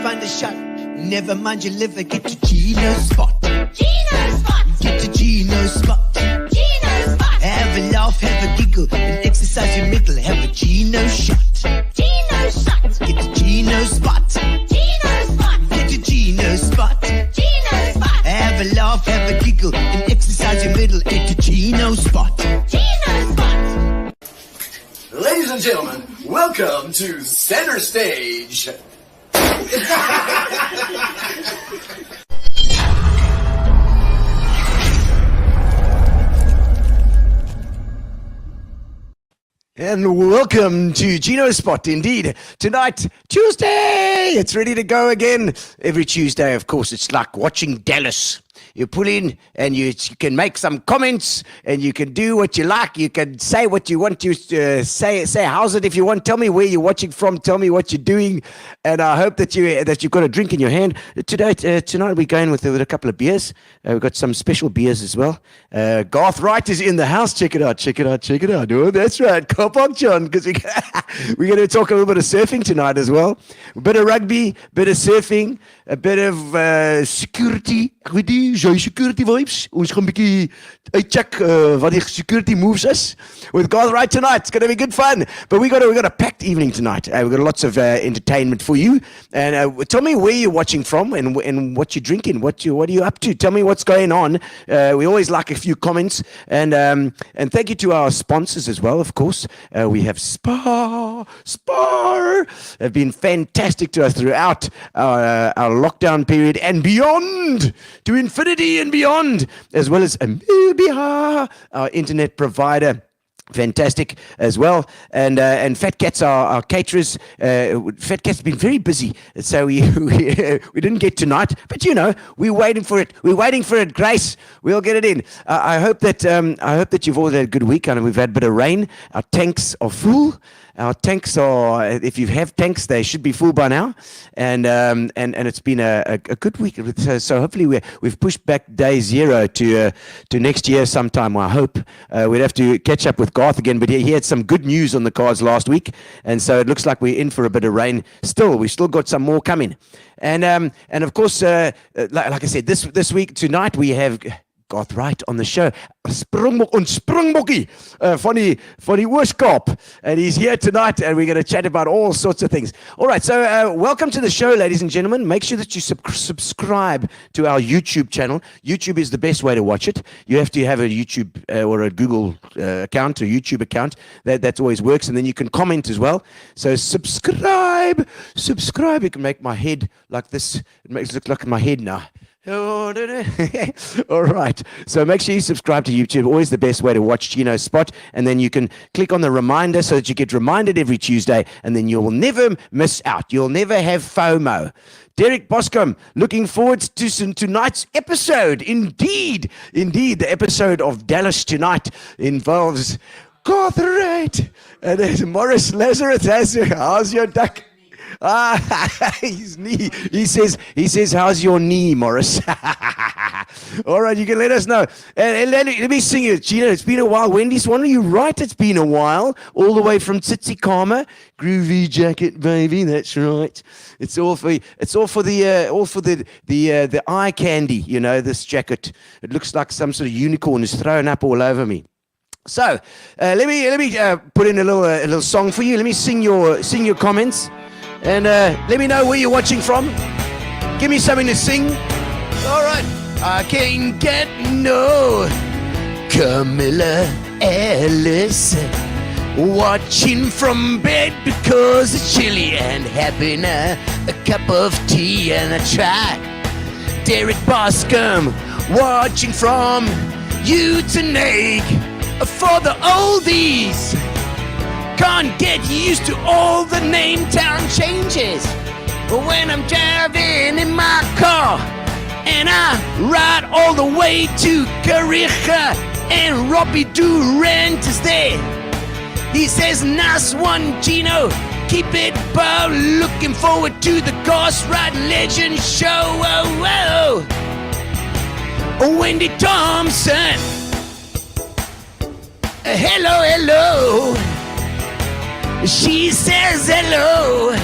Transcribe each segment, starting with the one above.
find a shot. Never mind your liver, get to Gino spot. Gino spot. Get to Gino spot. Gino spot. Have a laugh, have a giggle, and exercise your middle. Have a Gino shot. Gino shot. Get to Gino spot. Gino spot. Get to Gino spot. Gino spot. Have a laugh, have a giggle, and exercise your middle. Get to Gino spot. Gino spot. Ladies and gentlemen, welcome to Center Stage. And welcome to Gino Spot, indeed. Tonight, Tuesday, it's ready to go again. Every Tuesday, of course, it's like watching Dallas. You pull in and you can make some comments and you can do what you like. You can say what you want to say how's it if you want. Tell me where you're watching from. Tell me what you're doing. And I hope that you've got a drink in your hand. Tonight we're going with a couple of beers. We've got some special beers as well. Garth Wright is in the house. Check it out. Oh, that's right. Come on, John, because we're going to talk a little bit of surfing tonight as well. A bit of rugby, a bit of surfing, a bit of security. Security vibes. Ons gaan 'n bietjie uitcheck wat die security moves is with Garth Wright tonight. It's going to be good fun. But we got a packed evening tonight. We've got lots of entertainment for you. And tell me where you're watching from and what you're drinking. What are you up to? Tell me what's going on. We always like a few comments. And thank you to our sponsors as well, of course. We have Spar. Have been fantastic to us throughout our lockdown period and beyond, to infinity and beyond, as well as Amibia, our internet provider. Fantastic as well, and Fat Cat's our caterers. Fat Cat's been very busy, so we didn't get tonight. But we're waiting for it. Grace, we'll get it in. I hope that you've all had a good week. I know we've had a bit of rain. Our tanks are full. Our tanks are, if you have tanks, they should be full by now, and it's been a good week. So hopefully we've pushed back day zero to next year sometime. I hope we'd have to catch up with Garth again, but he had some good news on the cards last week, and so it looks like we're in for a bit of rain. We still got some more coming, and of course, like I said, this week tonight we have Garth Wright on the show. Springbokkie van die Ooskaap. And he's here tonight and we're going to chat about all sorts of things. All right, so welcome to the show, ladies and gentlemen. Make sure that you subscribe to our YouTube channel. YouTube is the best way to watch it. You have to have a YouTube or a Google account or YouTube account. That always works. And then you can comment as well. So subscribe. It can make my head like this. It makes it look like my head now. All right, so make sure you subscribe to YouTube. Always the best way to watch Gino Spot, and then you can click on the reminder so that you get reminded every Tuesday, and then you will never miss out. You'll never have FOMO. Derek Boscombe, looking forward to tonight's episode. Indeed, the episode of Dallas tonight involves Garth Wright and there's Morris Lazarus. How's your duck? His knee. He says, how's your knee, Morris? All right, you can let us know. And let me sing it. Gino, it's been a while. Wendy Swan, you're right, it's been a while. All the way from Tsitsikamma. Groovy jacket, baby, that's right. It's all for the eye candy, this jacket. It looks like some sort of unicorn is thrown up all over me. So, let me put in a little song for you. Let me sing your comments. And let me know where you're watching from. Give me something to sing. All right. I can't get no Camilla Ellis watching from bed because it's chilly and having a cup of tea and a try. Derek Boscombe watching from Utenake for the oldies. Can't get used to all the name town changes. But when I'm driving in my car and I ride all the way to Karicha and Robbie Durant is there, he says, nice one, Gino. Keep it bow. Looking forward to the Garth Wright Legend show. Oh, oh. Wendy Thompson. Hello. She says hello.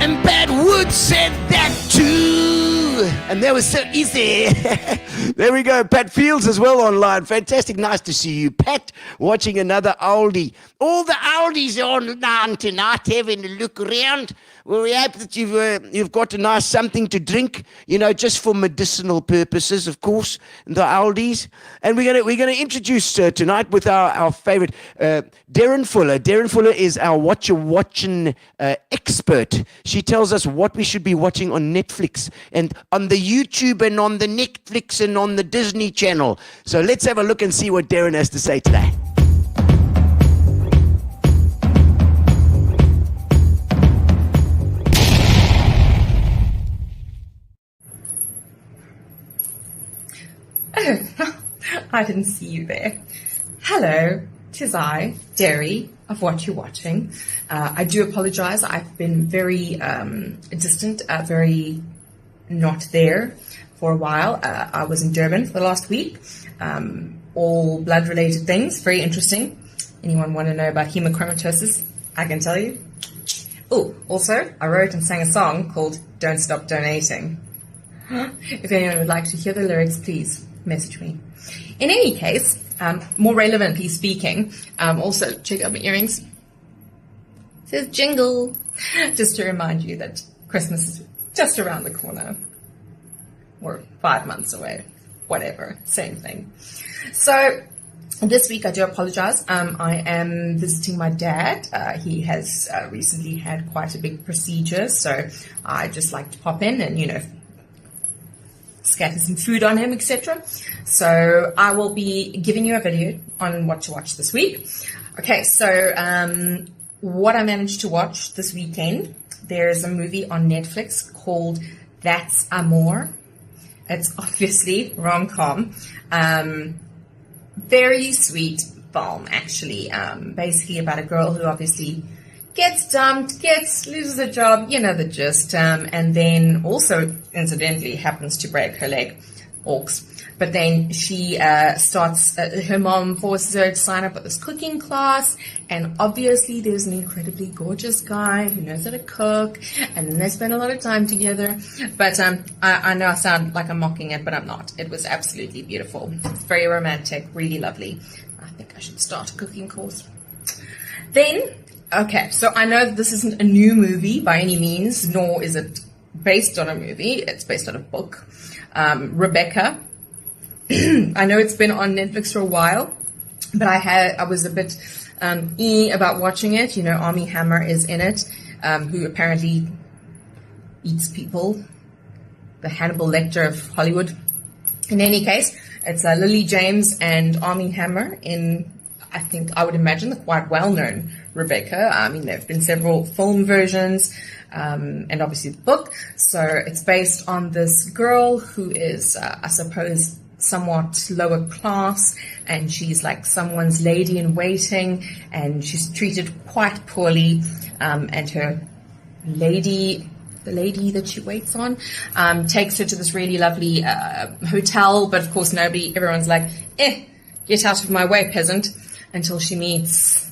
And Pat Wood said that too. And that was so easy. There we go. Pat Fields as well online. Fantastic. Nice to see you, Pat, watching another oldie. All the oldies are online tonight, having a look around. Well, we hope that you've got a nice something to drink, just for medicinal purposes, of course, the oldies. And we're gonna introduce tonight with our favorite Darren Fuller. Darren Fuller is our watching expert. She tells us what we should be watching on Netflix and on the YouTube and on the Netflix and on the Disney Channel. So let's have a look and see what Darren has to say today. Oh, I didn't see you there. Hello, 'tis I, Derry, of What You're Watching. I do apologize. I've been very distant, very not there for a while. I was in Durban for the last week. All blood-related things, very interesting. Anyone want to know about hemochromatosis? I can tell you. Oh, also, I wrote and sang a song called Don't Stop Donating. If anyone would like to hear the lyrics, please message me. In any case, more relevantly speaking, also check out my earrings. It says jingle. Just to remind you that Christmas is just around the corner. Or 5 months away. Whatever. Same thing. So this week I do apologize. I am visiting my dad. He has recently had quite a big procedure, so I just like to pop in and, scatter some food on him, etc. So I will be giving you a video on what to watch this week. Okay, so what I managed to watch this weekend, there's a movie on Netflix called That's Amor. It's obviously rom-com. Very sweet film, actually. Basically about a girl who obviously gets dumped, loses a job, the gist, and then also, incidentally, happens to break her leg, orcs. But then she starts, her mom forces her to sign up at this cooking class, and obviously there's an incredibly gorgeous guy who knows how to cook, and then they spend a lot of time together. But I know I sound like I'm mocking it, but I'm not. It was absolutely beautiful. It's very romantic, really lovely. I think I should start a cooking course. Then, okay, so I know this isn't a new movie by any means, nor is it based on a movie. It's based on a book. Rebecca. I know it's been on Netflix for a while, but I was a bit about watching it. Armie Hammer is in it, who apparently eats people. The Hannibal Lecter of Hollywood. In any case, it's Lily James and Armie Hammer in, I would imagine, the quite well-known Rebecca. There have been several film versions, and obviously the book. So it's based on this girl who is, I suppose, somewhat lower class, and she's like someone's lady in waiting, and she's treated quite poorly, and her the lady that she waits on, takes her to this really lovely hotel, but of course everyone's like, get out of my way, peasant, until she meets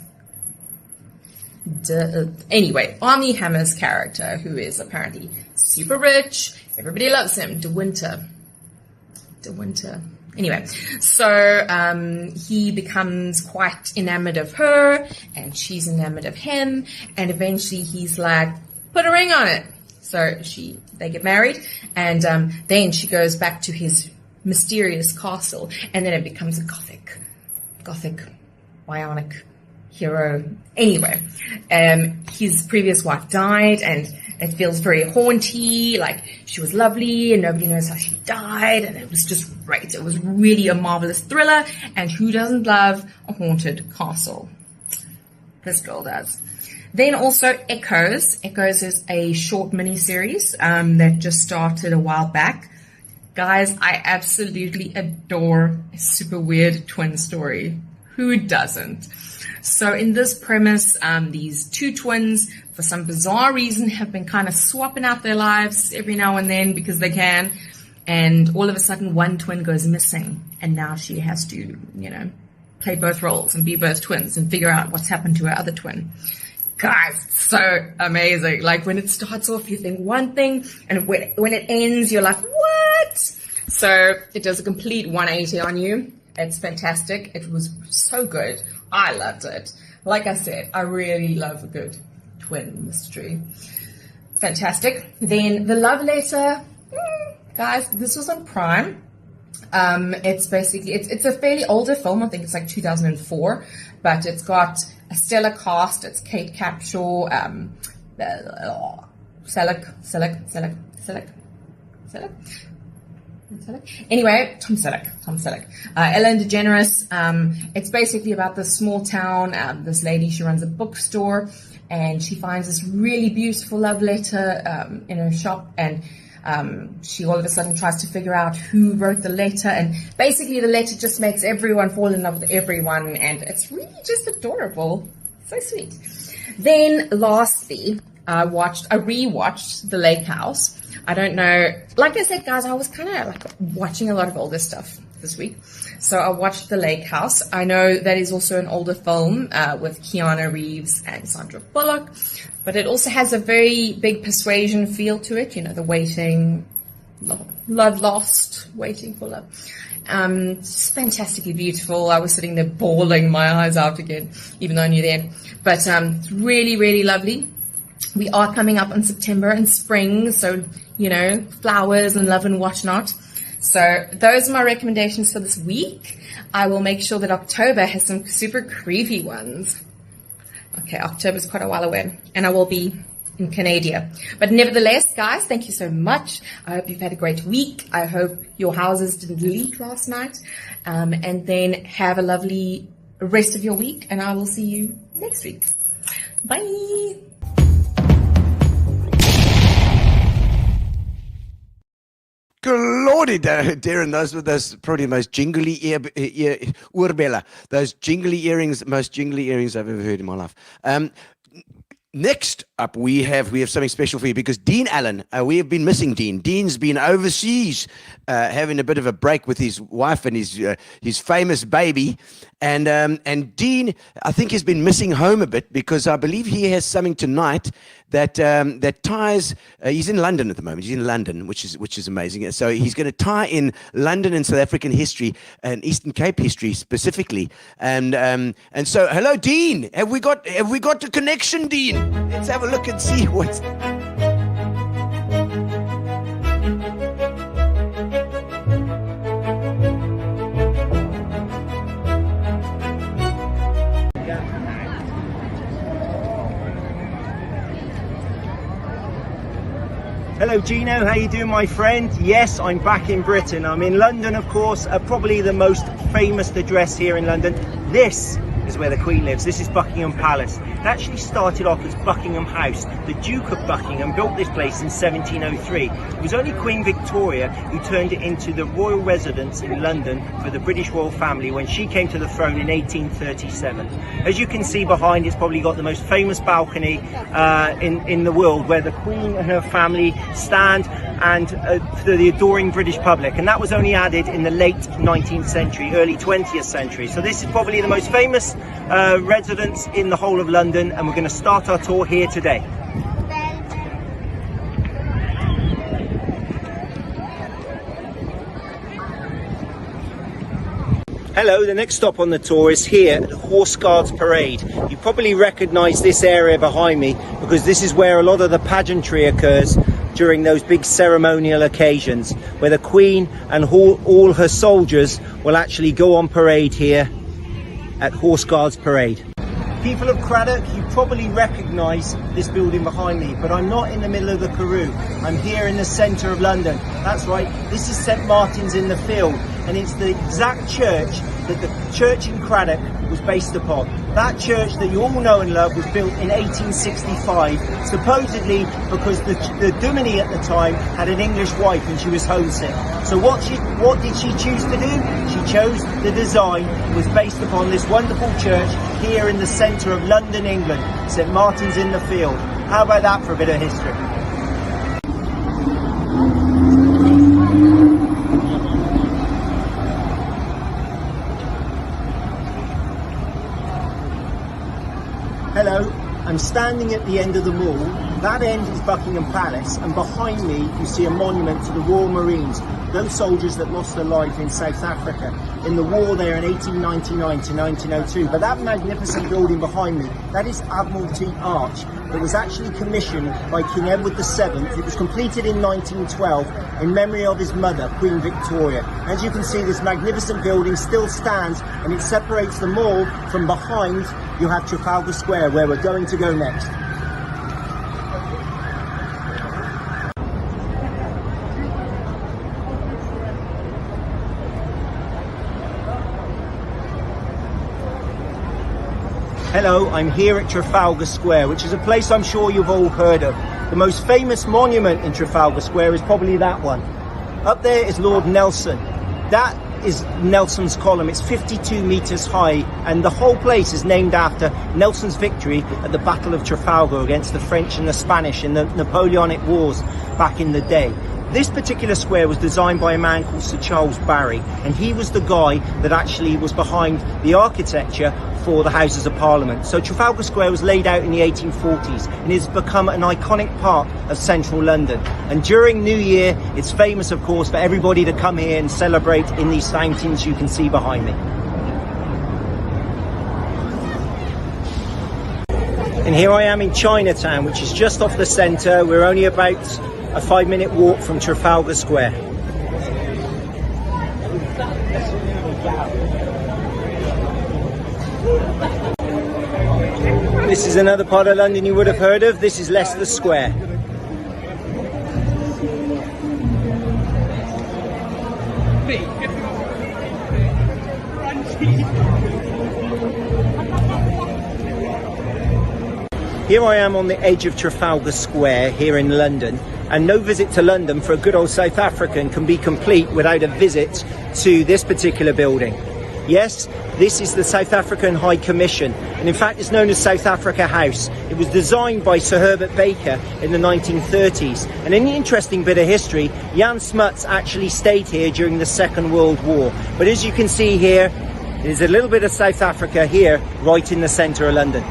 anyway, Armie Hammer's character, who is apparently super rich. Everybody loves him. De Winter. Anyway, so he becomes quite enamored of her, and she's enamored of him, and eventually he's like, put a ring on it. So they get married, and then she goes back to his mysterious castle, and then it becomes a gothic, bionic hero. Anyway, his previous wife died, and it feels very haunty, like she was lovely and nobody knows how she died, and it was just great. It was really a marvelous thriller, and who doesn't love a haunted castle? This girl does. Then also Echoes. Echoes is a short mini-series that just started a while back. Guys, I absolutely adore a super weird twin story. Who doesn't? So in this premise, these two twins, for some bizarre reason, have been kind of swapping out their lives every now and then because they can. And all of a sudden, one twin goes missing. And now she has to, play both roles and be both twins and figure out what's happened to her other twin. Guys, so amazing. Like when it starts off, you think one thing, and when it ends, you're like, what? So it does a complete 180 on you. It's fantastic. It was so good. I loved it. Like I said, I really love a good twin mystery. Fantastic. Then the love letter, guys, this was on Prime. It's basically, it's a fairly older film. I think it's like 2004, but it's got a stellar cast. It's Kate Capshaw, Anyway, Tom Selleck, Ellen DeGeneres. It's basically about this small town. This lady, she runs a bookstore, and she finds this really beautiful love letter in her shop, and she all of a sudden tries to figure out who wrote the letter, and basically the letter just makes everyone fall in love with everyone, and it's really just adorable. So sweet. Then lastly, I rewatched The Lake House. I don't know, like I said, guys, I was kind of like watching a lot of older stuff this week. So I watched The Lake House. I know that is also an older film with Keanu Reeves and Sandra Bullock, but it also has a very big persuasion feel to it. You know, the waiting, love lost, waiting for love. It's fantastically beautiful. I was sitting there bawling my eyes out again, even though I knew the end. But it's really, really lovely. We are coming up on September and spring, so, you know, flowers and love and whatnot. So those are my recommendations for this week. I will make sure that October has some super creepy ones. Okay, October's quite a while away, and I will be in Canada. But nevertheless, guys, thank you so much. I hope you've had a great week. I hope your houses didn't leak last night. And then have a lovely rest of your week, and I will see you next week. Bye. Lordy, Darren, those were probably the most jingly oorbella. Those jingly earrings, most jingly earrings I've ever heard in my life. Next up, we have something special for you, because Dean Allen, we have been missing Dean. Dean's been overseas, having a bit of a break with his wife and his famous baby, and Dean, I think, has been missing home a bit, because I believe he has something tonight that ties. He's in London at the moment. He's in London, which is amazing. So he's going to tie in London and South African history and Eastern Cape history specifically. And so, hello, Dean. Have we got a connection, Dean? Let's have a look and see what's. Hello Gino, how you doing, my friend? Yes, I'm back in Britain. I'm in London, of course, probably the most famous address here in London. This is where the Queen lives. This is Buckingham Palace. It actually started off as Buckingham House. The Duke of Buckingham built this place in 1703. It was only Queen Victoria who turned it into the royal residence in London for the British royal family when she came to the throne in 1837. As you can see behind, it's probably got the most famous balcony in the world, where the Queen and her family stand and for the adoring British public, and that was only added in the late 19th century, early 20th century. So this is probably the most famous residence in the whole of London, and we're going to start our tour here today. Hello, the next stop on the tour is here at Horse Guards Parade. You probably recognise this area behind me because this is where a lot of the pageantry occurs during those big ceremonial occasions, where the Queen and all her soldiers will actually go on parade here at Horse Guards Parade. People of Craddock, you probably recognise this building behind me, but I'm not in the middle of the Karoo. I'm here in the centre of London. That's right, this is St Martin's in the Field, and it's the exact church that the church in Craddock was based upon. That church that you all know and love was built in 1865, supposedly because the dominie at the time had an English wife and she was homesick. So what did she choose to do? She chose the design that was based upon this wonderful church here in the centre of London, England, St Martin's in the Field. How about that for a bit of history? Hello, I'm I'm standing at the end of the mall. That end is Buckingham Palace, and behind me you see a monument to the Royal Marines, those soldiers that lost their lives in South Africa in the war there in 1899 to 1902. But that magnificent building behind me, that is Admiralty Arch. It was actually commissioned by King Edward VII. It was completed in 1912 in memory of his mother, Queen Victoria. As you can see, this magnificent building still stands, and it separates the mall from behind. You have Trafalgar Square, where we're going to go next. Hello, I'm here at Trafalgar Square, which is a place I'm sure you've all heard of. The most famous monument in Trafalgar Square is probably that one. Up there is Lord Nelson. That is Nelson's column. It's 52 meters high, and the whole place is named after Nelson's victory at the Battle of Trafalgar against the French and the Spanish in the Napoleonic Wars back in the day. This particular square was designed by a man called Sir Charles Barry, and he was the guy that actually was behind the architecture for the Houses of Parliament. So Trafalgar Square was laid out in the 1840s and has become an iconic part of central London. And during New Year, it's famous, of course, for everybody to come here and celebrate in these fountains you can see behind me. And here I am in Chinatown, which is just off the centre. We're only about a 5-minute walk from Trafalgar Square. This is another part of London you would have heard of. This is Leicester Square. Here I am on the edge of Trafalgar Square here in London, and no visit to London for a good old South African can be complete without a visit to this particular building. Yes, this is the South African High Commission, and in fact it's known as South Africa House. It was designed by Sir Herbert Baker in the 1930s, and in an interesting bit of history, Jan Smuts actually stayed here during the Second World War. But as you can see here, there's a little bit of South Africa here, right in the centre of London.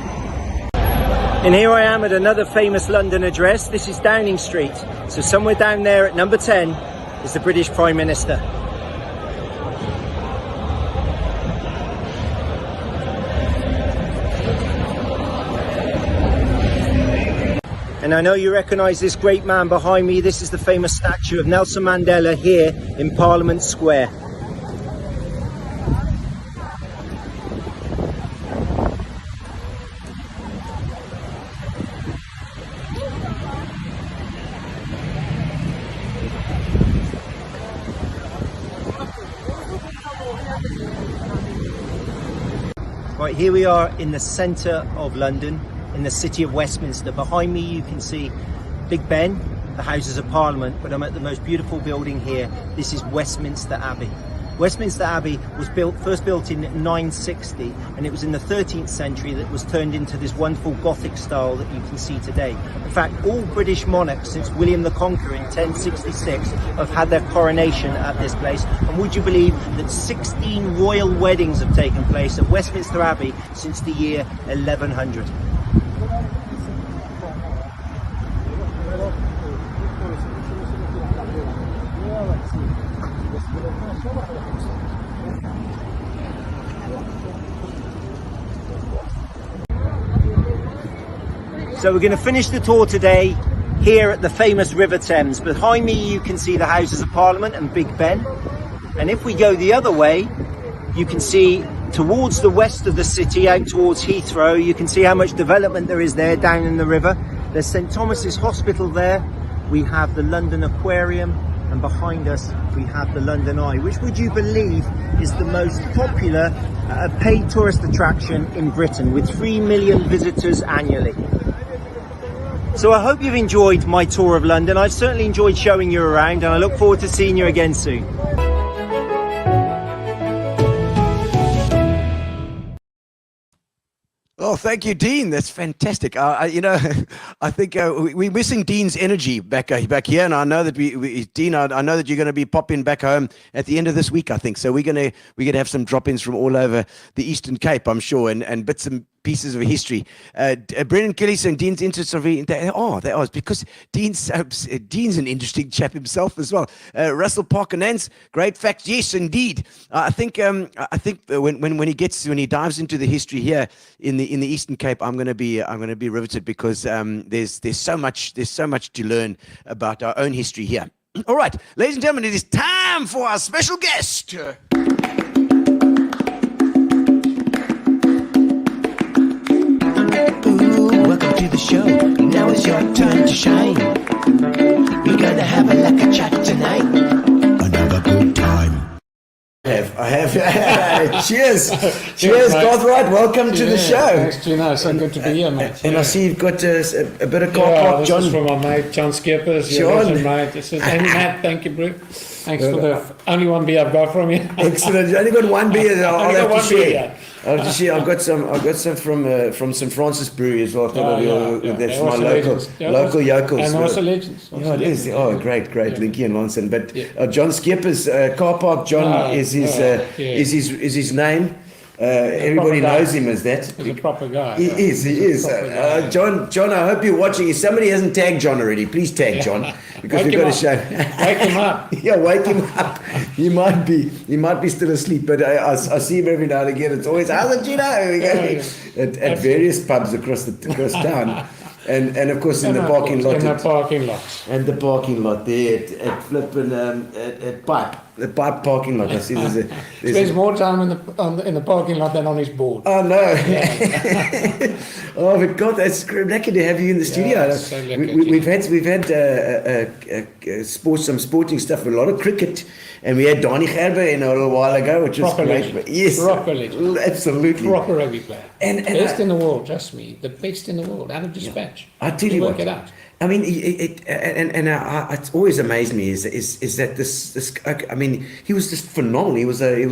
And here I am at another famous London address. This is Downing Street. So somewhere down there at number 10 is the British Prime Minister. And I know you recognise this great man behind me. This is the famous statue of Nelson Mandela here in Parliament Square. Right, here we are in the centre of London, in the city of Westminster. Behind me you can see Big Ben, the Houses of Parliament, but I'm at the most beautiful building here. This is Westminster Abbey. Westminster Abbey was first built in 960, and it was in the 13th century that it was turned into this wonderful Gothic style that you can see today. In fact, all British monarchs since William the Conqueror in 1066 have had their coronation at this place. And would you believe that 16 royal weddings have taken place at Westminster Abbey since the year 1100? So we're going to finish the tour today here at the famous River Thames. Behind me you can see the Houses of Parliament and Big Ben. And if we go the other way, you can see towards the west of the city, out towards Heathrow, you can see how much development there is there down in the river. There's St Thomas's Hospital there. We have the London Aquarium, and behind us we have the London Eye, which, would you believe, is the most popular paid tourist attraction in Britain, with 3 million visitors annually. So I hope you've enjoyed my tour of London. I've certainly enjoyed showing you around, and I look forward to seeing you again soon. Oh, thank you, Dean. That's fantastic. You know, I think we're missing Dean's energy back here, and I know that Dean, I know that you're going to be popping back home at the end of this week, I think. So we're gonna have some drop-ins from all over the Eastern Cape, I'm sure, and bits and pieces of history. Brendan Kelly saying Dean's interests are very. They are. It's because Dean's an interesting chap himself as well. Russell Parker Nance, great facts. Yes, indeed. I think when he dives into the history here in the Eastern Cape, I'm going to be riveted because there's so much to learn about our own history here. All right, ladies and gentlemen, it is time for our special guest. Ooh, welcome to the show. Now is your time to shine. We're gonna have a lekker chat tonight. Another good time. I have. Cheers, Garth Wright. Welcome to the show. Thanks, Gino. So good to be here, mate. And I see you've got a bit of car park, this John. is from my mate John Skippers. John. Mate. This is, and Matt, thank you, bro. Thanks for the only one beer I've got from you. Excellent. You only got one beer. I'll have to share. Beer, I'll just share. I've got some from St. Francis Brewery as well. That's my local yokels. And also legends. Yeah, it is. Oh, great, Linky and Monson. But John Skippers, car park. John is his name. Everybody knows him as that. He's a proper guy. He is. John, I hope you're watching. If somebody hasn't tagged John already, please tag John because we've got to show. Wake him up. Yeah, wake him up. He might be still asleep, but I see him every now and again. It's always, how's it, Gino? At various pubs across town. And of course in the parking lot. And the parking lot there at Flippin' at Pipe. The Pipe parking lot. I see there's spends more time in the parking lot than on his board. Oh no! Oh my God, that's lucky to have you in the studio. So we've had some sporting stuff, a lot of cricket, and we had Donnie Gerber in a little while ago, which was great. Legend. Yes, proper legend. Absolutely. Proper rugby player. And best in the world, trust me, the best in the world, out of dispatch. I tell you work what. It out. I mean, it's always amazed me is that this. I mean, he was just phenomenal. He was a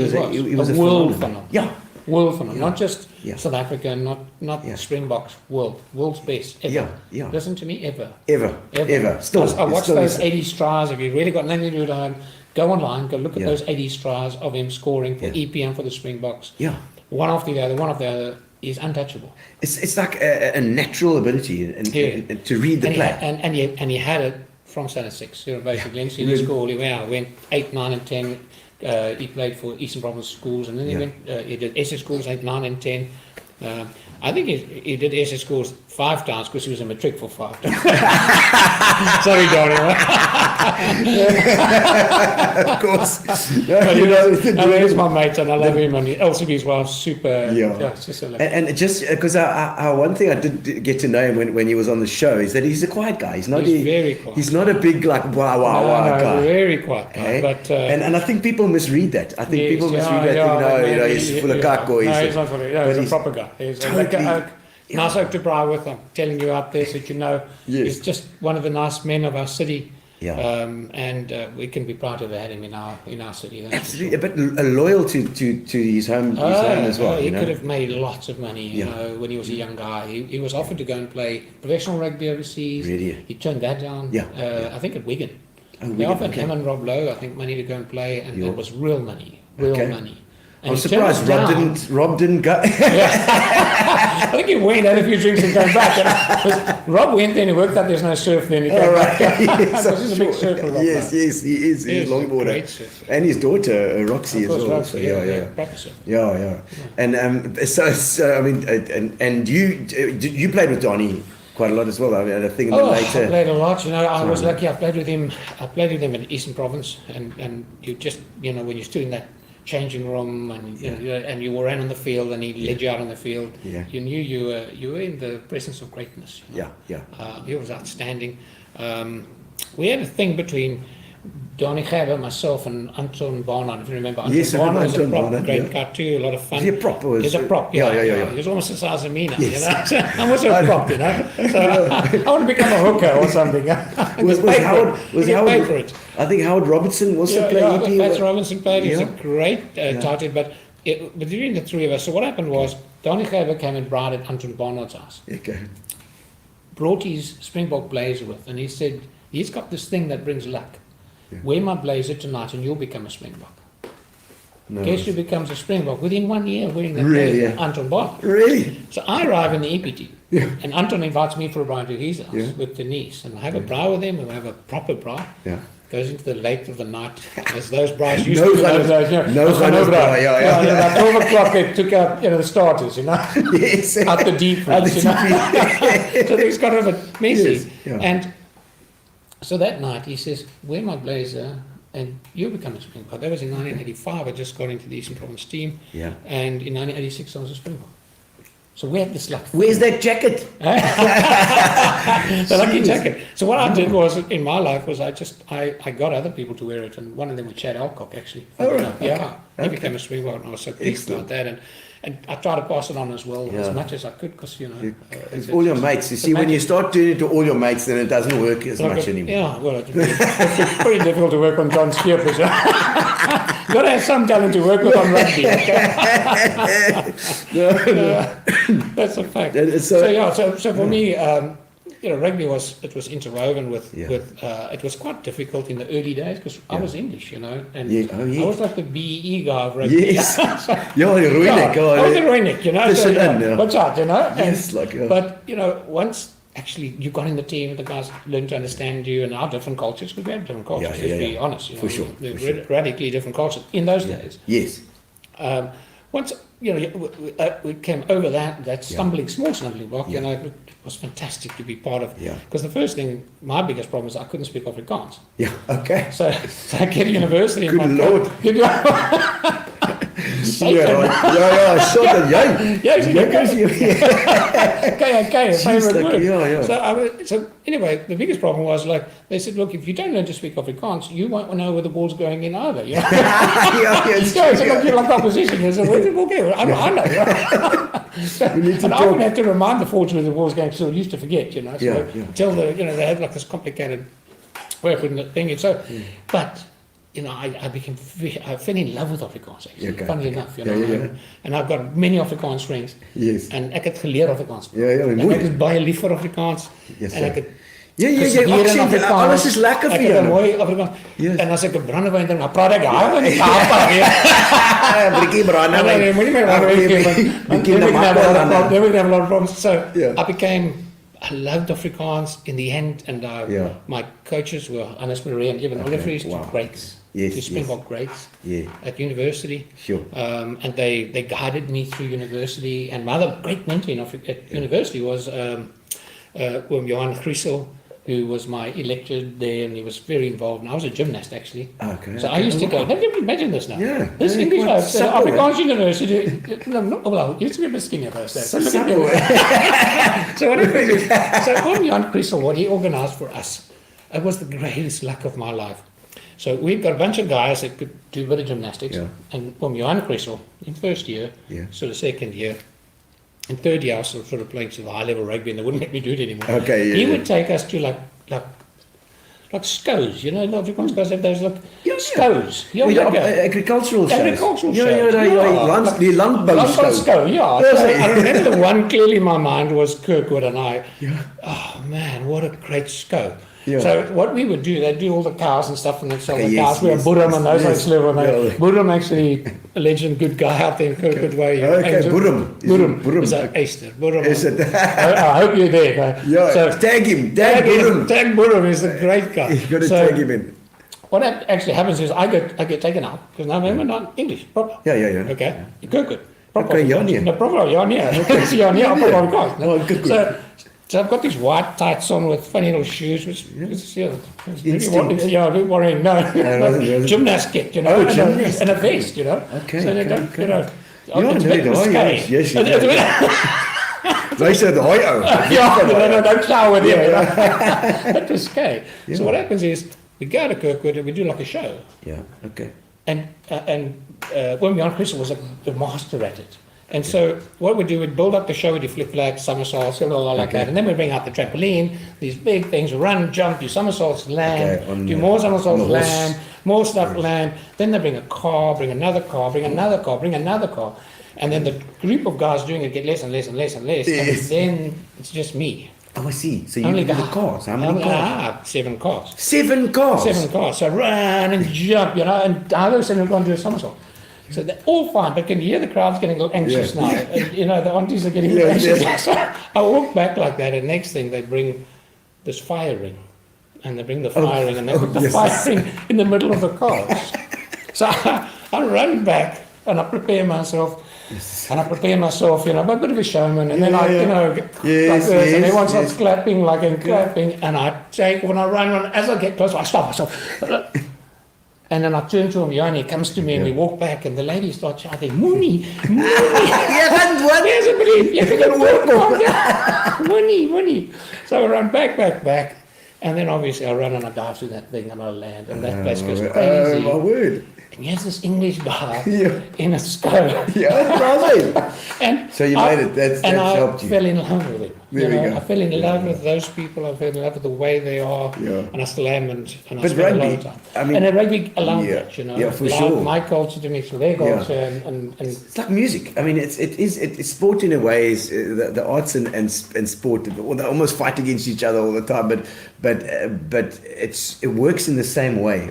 world phenomenon. Yeah, world phenomenon. Not just South Africa, not Springboks. World's best ever. Yeah. Listen to me, ever. Still, I watched those 80 tries. If you really got nothing to do at home, go online, go look at those 80 tries of him scoring for EPM for the Springboks. Yeah, one after the other. Is untouchable. It's like a natural ability and to read the play. And he had it from standard 6. Basically, in senior school, he went 8, 9, and 10. He played for Eastern Province schools, and then he did SS schools 8, 9, and 10. I think he did SS schools 5 times because he was a matric for 5 times. Sorry, Donnie. Of course. But he's my mate, and I love him, and LCB's wife, super. It's just and just because one thing I did get to know him when he was on the show is that he's a quiet guy. He's very quiet. He's not a big guy. Very quiet guy. Okay? But and I think people misread that. I think people misread that. He's full of cack, or he's not full of. He's a proper guy. He's nice oak to braai with. I'm telling you out there, so that he's just one of the nice men of our city. And we can be proud to have had him in our city. Absolutely, but loyal to his home as well. He could have made lots of money. You know, when he was a young guy, he was offered to go and play professional rugby overseas. Really? He turned that down. I think at Wigan. They offered him and Rob Lowe, I think, money to go and play, and it was real money. Money. And I'm surprised Rob didn't go. I think he went, had a few drinks and came back. Rob went there and he worked out there's no surf then. He came back. He's a big surfer, Rob. Yes, he is. He's a longboarder. And his daughter, Roxy, as well. Roxy, Yeah. And so I mean, and you played with Donnie quite a lot as well. I think later. I played a lot. I was lucky. I played with him in Eastern Province, and you just, when you're still in that changing room and you were on the field and he led you out on the field, you knew you were in the presence of greatness. He was outstanding. We had a thing between Donnie Gerber, myself, and Anton Barnard, if you remember. Anton Barnard was a prop, great cut too, a lot of fun. Is he a prop? He's a prop, yeah. He was almost the size of me now, So I'm also a prop, So I want to become a hooker or something. I think Howard Robertson also played EP. Pat Robinson played. He's a great tight but between the three of us, so what happened was Donnie Gerber came and brought at Anton Barnard's house. Brought his Springbok blazer with, and he said, he's got this thing that brings luck. Wear my blazer tonight and you'll become a Springbok. Guess who becomes a Springbok within 1 year of winning that Really, blazer? yeah. Anton Bond. Really? So I arrive in the EPT, and Anton invites me for a braai to his house with Denise, and I have a braai with him, and we have a proper braai. Yeah. Goes into the late of the night, as those braais used No to. gaan- Those, no gaan is braai, ja. And about 12 o'clock, they took out, the starters, Yes. out the deep Out the freeze, So it's kind of a messy. Yes, yeah. And so that night, he says, wear my blazer, and you become a Springbok. That was in 1985. I just got into the Eastern Province team. Yeah. And in 1986, I was a Springbok. So we had this luck. Where's that jacket? The lucky jacket. So what I did was, in my life, was I got other people to wear it, and one of them was Chad Alcock, actually. Oh, right. Yeah. He Okay. became a Springbok, and I was so pleased Excellent. about that. And I tried to pass it on as well, Yeah. as much as I could, because, It's all your mates. You see, when you start doing it to all your mates, then it doesn't work as much anymore. Yeah, well, it's pretty difficult to work on John Skeepers. You've got to have some talent to work with on rugby, okay? That's a fact. That is so- So for me, rugby was interwoven with it was quite difficult in the early days because I was English, and Yeah, oh, yeah. I was like the BE guy of rugby. Yes. Yeah, the Roinek. I was the Roinek, Fish it in, yeah. What's that, Yes, like, yeah. But once actually you got in the team, the guys learned to understand you and our different cultures, because we have different cultures. Yeah, Let's yeah, be yeah. honest, For sure, they're for sure. radically different cultures in those days. Yes. Once we came over that small stumbling block, it was fantastic to be part of. Yeah. Because the first thing, my biggest problem is I couldn't speak Afrikaans. Yeah, okay. So I get to university. Good and Lord. Satan. Ja, shot dat jy. Ja, is Jy kan sien. Okay, favorite like, word. yeah. So anyway, the biggest problem was they said, look, if you don't learn to speak Afrikaans, you won't know where the ball's going in either. So you're like opposition. You say, where's the ball going? I know. And I often have to remind the forwards where the ball's going, so I used to forget, So until they had like this complicated way of putting the thing in. So, but I fell in love with Afrikaans, actually, Okay. funny enough, Yeah. And I've got many Afrikaans friends. Yes. En ek het geleer Afrikaans. Ja, En mooi. ek is baie lief vir Afrikaans. Yes, En sir. ek het Ja, gestudeer in accent, Afrikaans. alles is lekker vir Ek het 'n jou. mooi Afrikaans. Yes. En as ek 'n brandewyn drink, dan praat ek daar in die Kaap. Brikkie brandewyn. Nee, moenie meer brandewyn gee, want Bietjie na makkel then we have a lot of problems. So Yeah. I loved Afrikaans in the end, and my coaches were Hannes Marie and Evan Oliveries, two wow. greats, Yes, two Springbok greats Yeah. at university. Sure. And they guided me through university. And my other great mentor at university was Johan Griesel, who was my elector there, and he was very involved. And I was a gymnast, actually. Okay. So I used to go, let me imagine this now. Yeah, This yeah, English quite guy, supple, Afrikaans University, it used to be a bit skinnier those days. So simple. So what it is, so Johan Griesel, what he organized for us, it was the greatest luck of my life. So we've got a bunch of guys that could do a bit of gymnastics. Yeah. And Johan Griesel, in first year, sort of second year, in third year I was sort of playing to the high level rugby, and they wouldn't let me do it anymore. Okay, yeah, He yeah. would take us to like scows, Afrikaans guys have those scows. Agricultural shows. Agricultural Ja, shows. die landbouwskou. Scow, yeah. Yes, So yeah. I remember the one clearly in my mind was Kirkwood, and oh man, what a great scow. Yeah. So what we would do, they'd do all the cows and stuff, and they'd sell the Yes, cows. We had yes, Burham and those yes. live on there. Yeah. Burham actually a legend, good guy out there in Kirkwood Way. Okay, And Burham. Burham. Is that Easter? Burham. Is it? I hope you're there. Guy. Ja, So, tag him. Tag Burham. Tag Burham is a great guy. You've got to So, tag him in. what actually happens is I get taken out because now I'm not English proper. Yeah. Okay, Kirkwood. Okay, ja, nee. No, proper, ja, nee. Ja, nee, proper Afrikaans. Oh, good. So I've got these white tights on with funny little shoes, which is Instinct. really worrying. No, wasn't- gymnast kit, Oh, gymnast and a vest, Okay, So they okay, don't, okay. it's a bit risque. yes. And- Luister, daai ou. no, don't clown with him. That was scary. So what happens is we go to Kirkwood and we do like a show. Yeah, okay. And when Jan Christel was the master at it. And so what we do, we'd build up the show, we do flip flags, somersaults, like that. And then we bring out the trampoline, these big things, run, jump, do somersaults, land, Okay, do more somersaults, on the horse. land, more stuff, land. Then they bring a car, bring another car, bring another car, bring another car. And then the group of guys doing it get less and less and less and less. Yes. And then it's just me. Oh, I see. So you Only do the cars. How many cars? 7 cars. 7 cars. 7 cars. So run and jump, and I go and go and do a somersault. So they're all fine, but can you hear the crowd's getting a little anxious now? And, you know, the aunties are getting anxious. So I walk back like that, and next thing they bring this fire ring. And they bring the fire ring, and they put the fire ring in the middle of the cars. So I run back, and I prepare myself. And I prepare myself, you know, I'm a bit of a showman, and then I, you know, like this, and everyone starts clapping, clapping, and I take, when I run, as I get closer, I stop myself. And then I turn to him, and he comes to me, and we walk back, and the lady starts shouting, Mooney, Mooney. There's a belief, you can walk on. Mooney. So I run back, and then obviously I run and I dive through that thing, and I land, and that place goes crazy. Oh, my word. And here's this English guy in a skull. And so you made it. That's helped you. I fell in love with it. There we go. I fell in love with those people. I fell in love with the way they are, and I still am. And I spend a lot of time. I mean, and at rugby allowed that, you know. Yeah, for sure. My culture to mix with their culture, and it's like music. I mean, it's sport in a way. Is the arts and sport, they almost fight against each other all the time. But it works in the same way.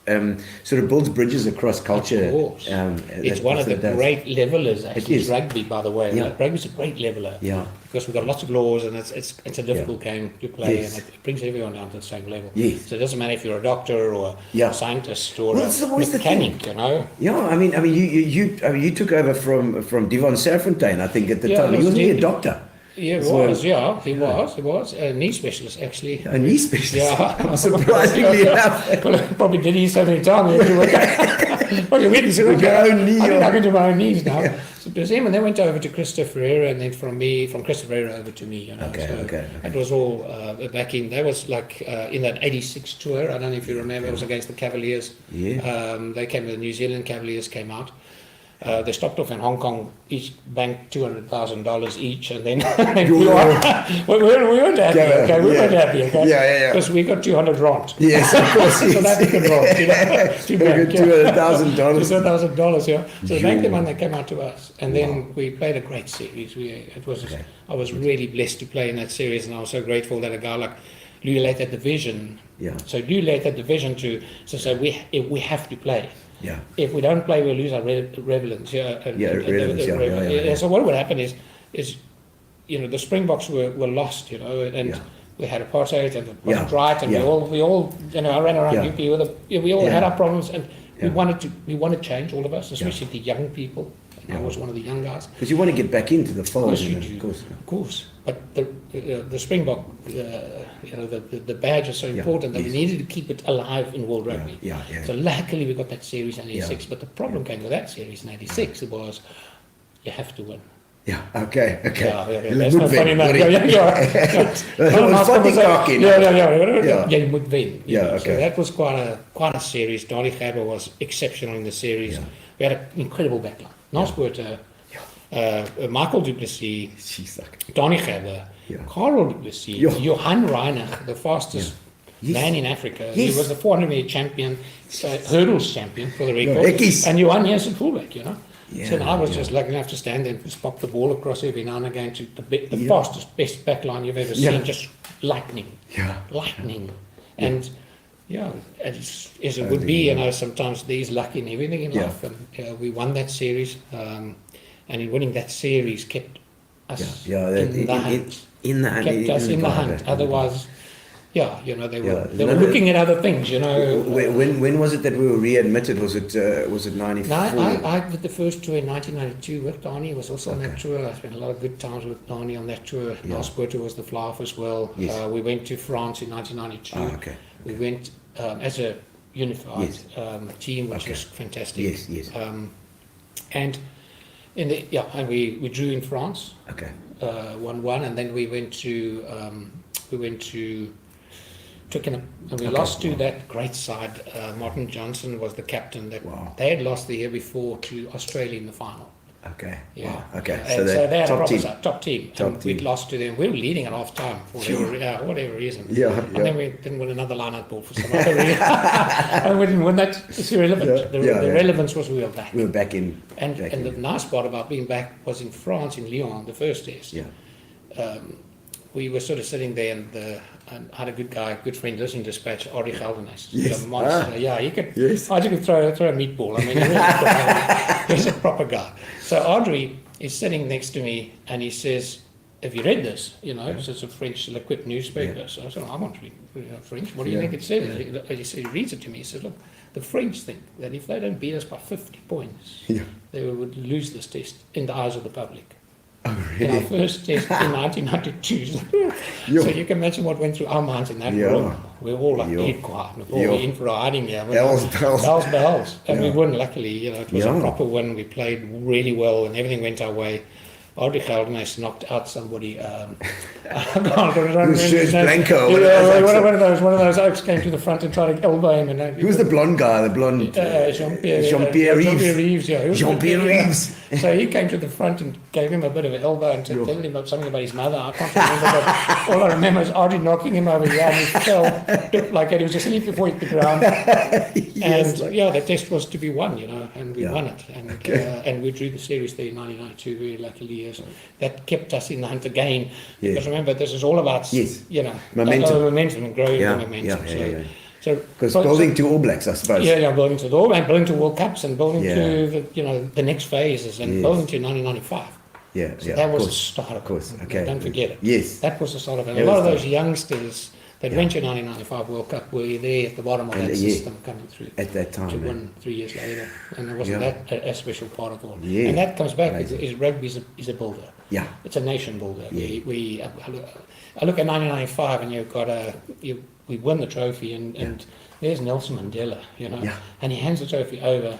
It sort of builds bridges across culture. Of course. It's one of the great levelers, actually. It's rugby, by the way. Like, rugby's a great leveler. Yeah. Because we've got lots of laws, and it's a difficult game to play, and it brings everyone down to the same level. Yes. So it doesn't matter if you're a doctor or a scientist or a mechanic, you know. Yeah, I mean, you took over from Devon Serfontein, I think, at the time. He was a doctor. Yeah, he was a knee specialist, actually. A knee specialist? Yeah. Surprisingly enough. Well, probably did he so many times. Well, you witness it. With your own knee. I can do my own knees now. So it was him, and then went over to Christopher Ferreira, and then from Christopher Ferreira over to me, you know. Okay. It was all back in, that was like in that 86 tour, I don't know if you remember, it was against the Cavaliers. Yeah. They came, the New Zealand Cavaliers came out. They stopped off in Hong Kong, each banked $200,000 each, and then we weren't happy, okay? We weren't happy, okay? Yeah. Because we got 200 rand. Yes, of course. South African rand, you know. $200,000. $200,000, yeah. So they banked them and they came out to us. And then we played a great series. I was really blessed to play in that series, and I was so grateful that a guy like Lou led that division. Yeah. So Lou led that division to say we have to play. Yeah. If we don't play, we'll lose our relevance. So what would happen is you know, the Springboks were lost, you know, and we had apartheid and it wasn't right, and we all you know, I ran around UP we all had our problems, and we wanted change, all of us, especially the young people. I was one of the young guys. Because you want to get back into the fold, of course. But the Springbok, you know, the badge is so important that we needed to keep it alive in World Rugby. So luckily we got that series in 86. But the problem came with that series in 86. It was you have to win. Yeah. Okay. That's not funny enough. You moet win. So that was quite a series. Donnie Gabber was exceptional in the series. We had an incredible backline. Nasport, Michael Du Plessis, Donnie Gabber, Karel Du Plessis, Johan Reinig, the fastest man in Africa. He was the 400-meter champion, hurdles champion for the record, and Johan Jensen fullback, you know. So I was just lucky enough to stand there and just pop the ball across every now and again to the fastest, best backline you've ever seen, just lightning. And as it would be, you know, sometimes there's luck in everything in life, and we won that series, and in winning that series kept us in the hunt. Kept us in the hunt. Otherwise, you know, they were looking at other things, you know. When was it that we were readmitted? Was it 94? No, I did the first tour in 1992 with Donnie. Was also on that tour. I spent a lot of good times with Donnie on that tour. Nasport was the fly-off as well. We went to France in 1992. We went as a unified team, which was fantastic. And and we drew in France. 1-1, and then we went to Twickenham, and we lost to that great side. Martin Johnson was the captain. They had lost the year before to Australia in the final. So they had a top team. We'd lost to them. We were leading at half time for whatever reason. And then we didn't win another line-out ball for some other reason. And we didn't win that. It's irrelevant. The relevance was we were back. We were back in. And the nice part about being back was in France, in Lyon, the first test. we were sort of sitting there, and I had a good guy, a good friend, listening to dispatch, Arie Geldenhuis. Yes. A monster. Yeah, he could. Yes. Audrey could throw a meatball. I mean, he's a proper guy. So Audrey is sitting next to me, and he says, "Have you read this? You know, it's a French liquid newspaper." So I said, "I want to read French. What do you think it says?" He reads it to me. He said, "Look, the French think that if they don't beat us by 50 points, they would lose this test in the eyes of the public." Oh, In our really? first test in 1992. So you can imagine what went through our minds in that Yeah. room. We were all like, Yeah. dead quiet. We were in for a hiding here. Bells. Bells. And we Yeah. won, luckily. You know, it was Yeah. a proper win. We played really well, and everything went our way. Audrey Geldenhuis knocked out somebody. Serge Blanco. One of those oaks came to the front and tried to elbow him. And Who was the blonde guy? The blonde. Jean-Pierre Reeves. Yeah, Jean-Pierre Reeves. So he came to the front and gave him a bit of an elbow and told him about something about his mother. I can't remember, but all I remember is Audrey knocking him over here, and he fell like that. He was asleep before he hit the ground. The test was to be won, you know, and we won it. And we drew the series there in 1992, very luckily. Yes. That kept us in the hunt again. Yeah. Because remember, this is all about, you know, momentum and growing the momentum. So because building to All Blacks, I suppose. Building to the All Blacks, building to World Cups, and building to the next phases, and building to 1995. So that was the start of it. Of course, okay. Don't forget it. Yes. That was the start of it. And a lot of those youngsters that went to 1995 World Cup were there at the bottom of that system coming through. At that time. To win 3 years later. And it wasn't that a special part of all. Yeah. And that comes back, is rugby is a builder. Yeah. It's a nation builder. I look at 1995 and you've got we win the trophy and there's Nelson Mandela, you know, and he hands the trophy over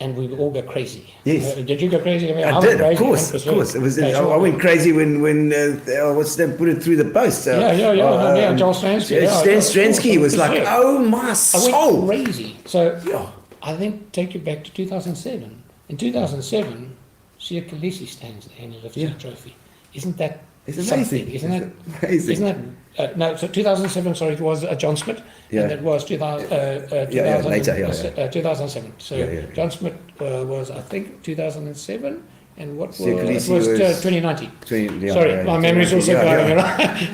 and we all go crazy. Yes. Did you go crazy? I did, of course. It was. I went crazy when what's that? Put it through the post. John Stransky. Stan Stransky was like, "Oh my I soul!" went crazy. So I think take you back to 2007. In 2007, Siya Kolisi stands there and he lifts the trophy. Isn't that amazing? Isn't that? No, so 2007. Sorry, it was John Smith, and it was 2007. So John Smith was, I think, 2007 And what was, it was 2019. Sorry, my memory's also going.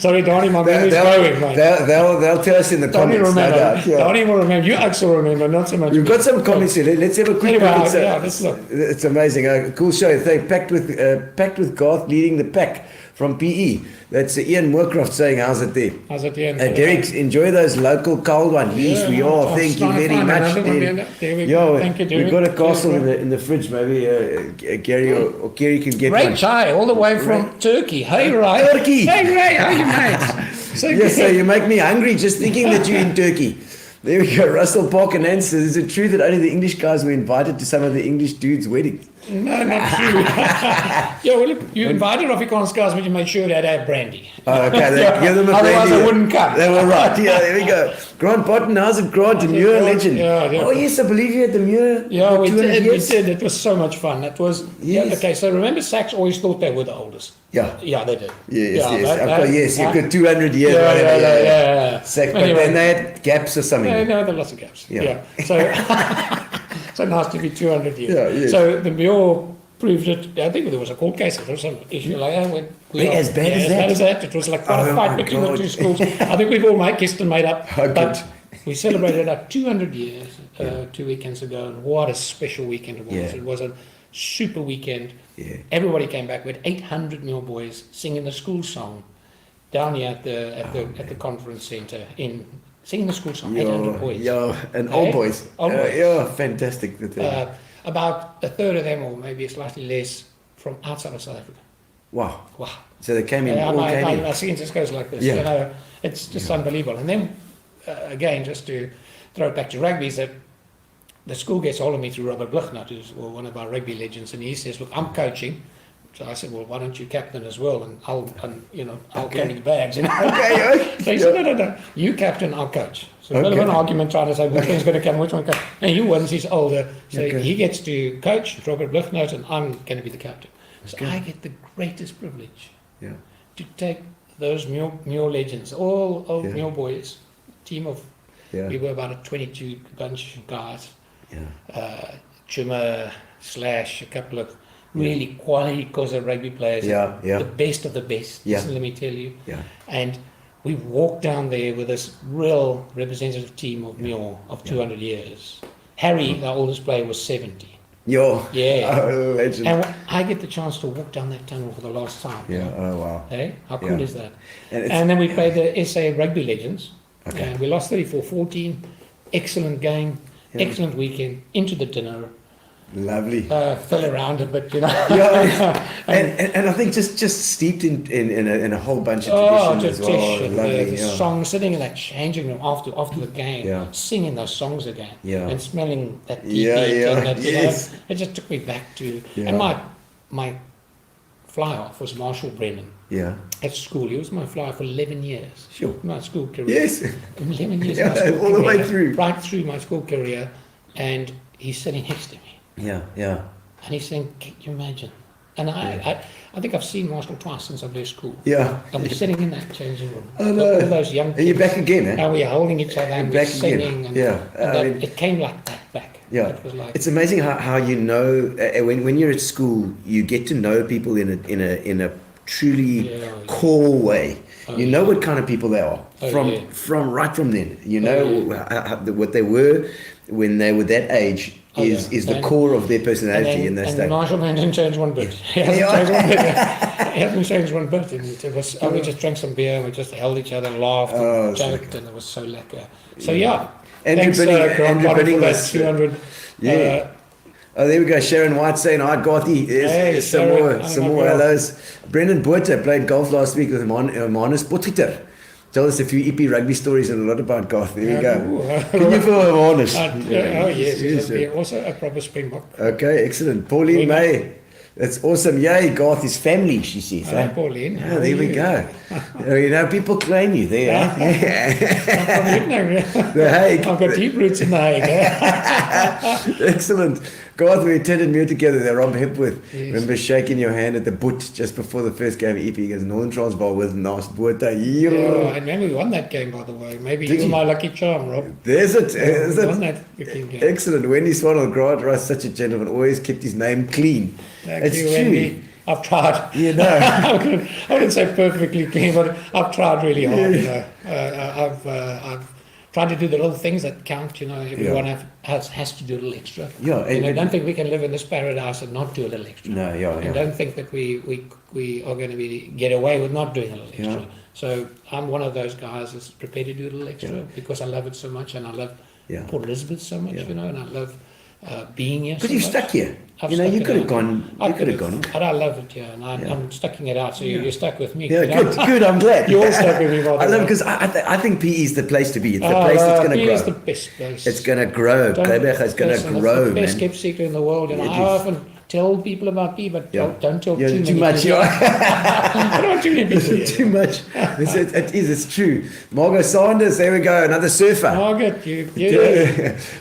Sorry, Donnie, my memory's going. Right? They'll tell us in the Donnie comments. remember. No doubt, yeah. Donnie will remember. You actually remember, not so much. We've got some comments here. Let's have a quick Anyway, look. let's look. It's amazing. A cool show. They packed with Garth leading the pack from PE. That's Ian Moorcroft saying, how's it there? How's it there? Derek, enjoy those local cold ones. Yes, we are. Thank you very much. Thank you, Derek. We've got a castle in the fridge. Maybe Gary or Kerry can get Great one. chai, all the way from Turkey. Hey, Ray. Turkey. Hey, Ray. How are you, mate? So you make me hungry just thinking that you're in Turkey. There we go. Russell Park and answer. Is it true that only the English guys were invited to some of the English dudes' weddings? No, not true. Yeah, well, look, you invited Afrikaans guys, but you made sure they'd have brandy. Oh, okay. Give them a brandy. Otherwise, I wouldn't come. They were right. Yeah, there we go. Grant Botton, how's it, Grant? The Muir legend. Yeah. Oh, yes, I believe you at the Muir. Yeah, we 200 did. years. We did. It was so much fun. It was. Yes. Yeah, okay, so remember, Sachs always thought they were the oldest. Yeah. Yeah, they did. Yes, you've got 200 years. Yeah. Sachs, Anyway. but then they had gaps or something. Yeah, no, there are lots of gaps. Yeah. So nice to be 200 years. Yeah, yes. So the Muir proved it. I think there was a court case or some issue like that. As bad as that? It was like quite a Oh, fight my between the God. two schools. I think we've all kissed and made up. Oh, but good. we celebrated our 200 years 2 weekends ago, and what a special weekend it was. Yeah. It was a super weekend. Yeah. Everybody came back. We had 800 Muir boys singing the school song down here at the conference centre singing the school song. 800 boys. Yeah, and old boys. Old boys. Yeah, fantastic. About a third of them, or maybe slightly less, from outside of South Africa. Wow. Wow. So they came in, My scene just goes like this. Yeah. You know, it's just unbelievable. And then, again, just to throw it back to rugby, is that the school gets hold of me through Robert Bluchnut, who's one of our rugby legends, and he says, look, I'm coaching. So I said, well, why don't you captain as well? And I'll carry the bags. You know? Okay. So he said, no, you captain, I'll coach. So a bit of an argument trying to say which one's going to come, which one coach. And he wins, he's older, so he gets to coach Robert Bluchnut, and I'm going to be the captain. So I get the greatest privilege to take those Muir legends, all old Muir boys, team of, we were about a 22 bunch of guys, Chuma, Slash, a couple of really quality because of rugby players. Yeah, yeah. The best of the best. Yeah. Listen, let me tell you. Yeah. And we walked down there with this real representative team of Muir of 200 years. Harry, the oldest player, was 70. Yo. Yeah. Oh, legend. And I get the chance to walk down that tunnel for the last time. Yeah. Oh, wow. Hey, how cool Yeah. is that? And And then we played the SA Rugby Legends. Okay. And we lost 34-14. Excellent game, Yeah. excellent weekend. Into the dinner, Lovely. fell around a bit, you know. Yeah, and I think just steeped in a whole bunch of traditions as well. tradition, Lovely, the yeah. song, sitting in that changing room after the game, Yeah. singing those songs again, Yeah. and smelling that Yeah, beat yeah, and that, you yes. know, it just took me back to. Yeah. And my fly off was Marshall Brennan Yeah. at school. He was my fly for 11 years. Sure. My school career. Yes. 11 years. Yeah, my school all the way career, through. Right through my school career, and he's sitting next to me. Yeah. Yeah. And he's saying, can you imagine? And I think I've seen Marshall twice since I've left school. Yeah. And we're sitting in that changing room. Oh, no. All those young Are you kids. back again, eh? And we're holding each other and You're we're back again. singing. And, Yeah. and I that, mean- it came like that back. Yeah, It was like, it's amazing how you know when you're at school, you get to know people in a truly Yeah. core way. Oh, You know what kind of people they are Oh, from yeah. right from then. You know what they were when they were that age Oh, is yeah. the And- core of their personality in that and state. Marshall Man didn't change one bit. He hasn't Yeah. changed one bit. He hasn't changed one bit. And it was, and we just drank some beer and we just held each other, laughed Oh, and it's joked, and it was so lekker. So yeah, Andrew thanks Binning- Grant Andrew Bobby, Binning for that was, 200. yeah. Oh, there we go. Sharon White saying, "Hi, Garthy." Hey, Some Sharon. more, Hi, some my more girl. hellos. Brendan Botha played golf last week with Manus Potgieter. Told us a few EP rugby stories and a lot about Garth. There we go. Can you feel Manus? Oh yes, he's also a proper Springbok. Okay, excellent. Pauline May. That's awesome. Yay, Garth is family, she says. Hi, eh? Pauline. How Oh, are there we you? go. You know, people claim you there. I'm Hague. I've got deep roots in the Hague. Excellent. Garth, we attended Muir together there, Rob Hepworth. Remember shaking your hand at the boot just before the first game of EP against Northern Transvaal with Nas Botha. Yeah, I remember we won that game, by the way. Maybe Did you're you? my lucky charm, Rob. There's it. There's We it. won that freaking game. Excellent. Wendy Swanell, Grant Rice, such a gentleman, always kept his name clean. Thank It's you, true. Wendy. I've tried. You know. I wouldn't say perfectly clean, but I've tried really hard. You know. I've tried to do the little things that count. You know, everyone has to do a little extra. Yeah, You know, and- don't think we can live in this paradise and not do a little extra. No, yeah, And yeah. don't think that we are going to get away with not doing a little extra. Yeah. So I'm one of those guys that's prepared to do a little extra because I love it so much, and I love Yeah. Port Elizabeth so much. Yeah. You know, and I love being here. Because so you've much. stuck here. I've You know, you stuck it could have out. gone. I You could have could've- gone. But I love it, yeah, and I'm sticking it out. So you're stuck with me. Yeah, you know? good. I'm glad. You're all stuck with me, by the I love way. because I think PE is the place to be. It's the place that's going to It's the grow. best place. It's going to grow. Kleiberg is going Listen, to it's grow, the best man. kept secret in the world, and It I is. often tell people about me, but Yeah. don't tell Yeah, too too many much. people. Yeah. I don't want too many people here. Too much. It's true. Margot Sanders, there we go, another surfer. Margaret, you.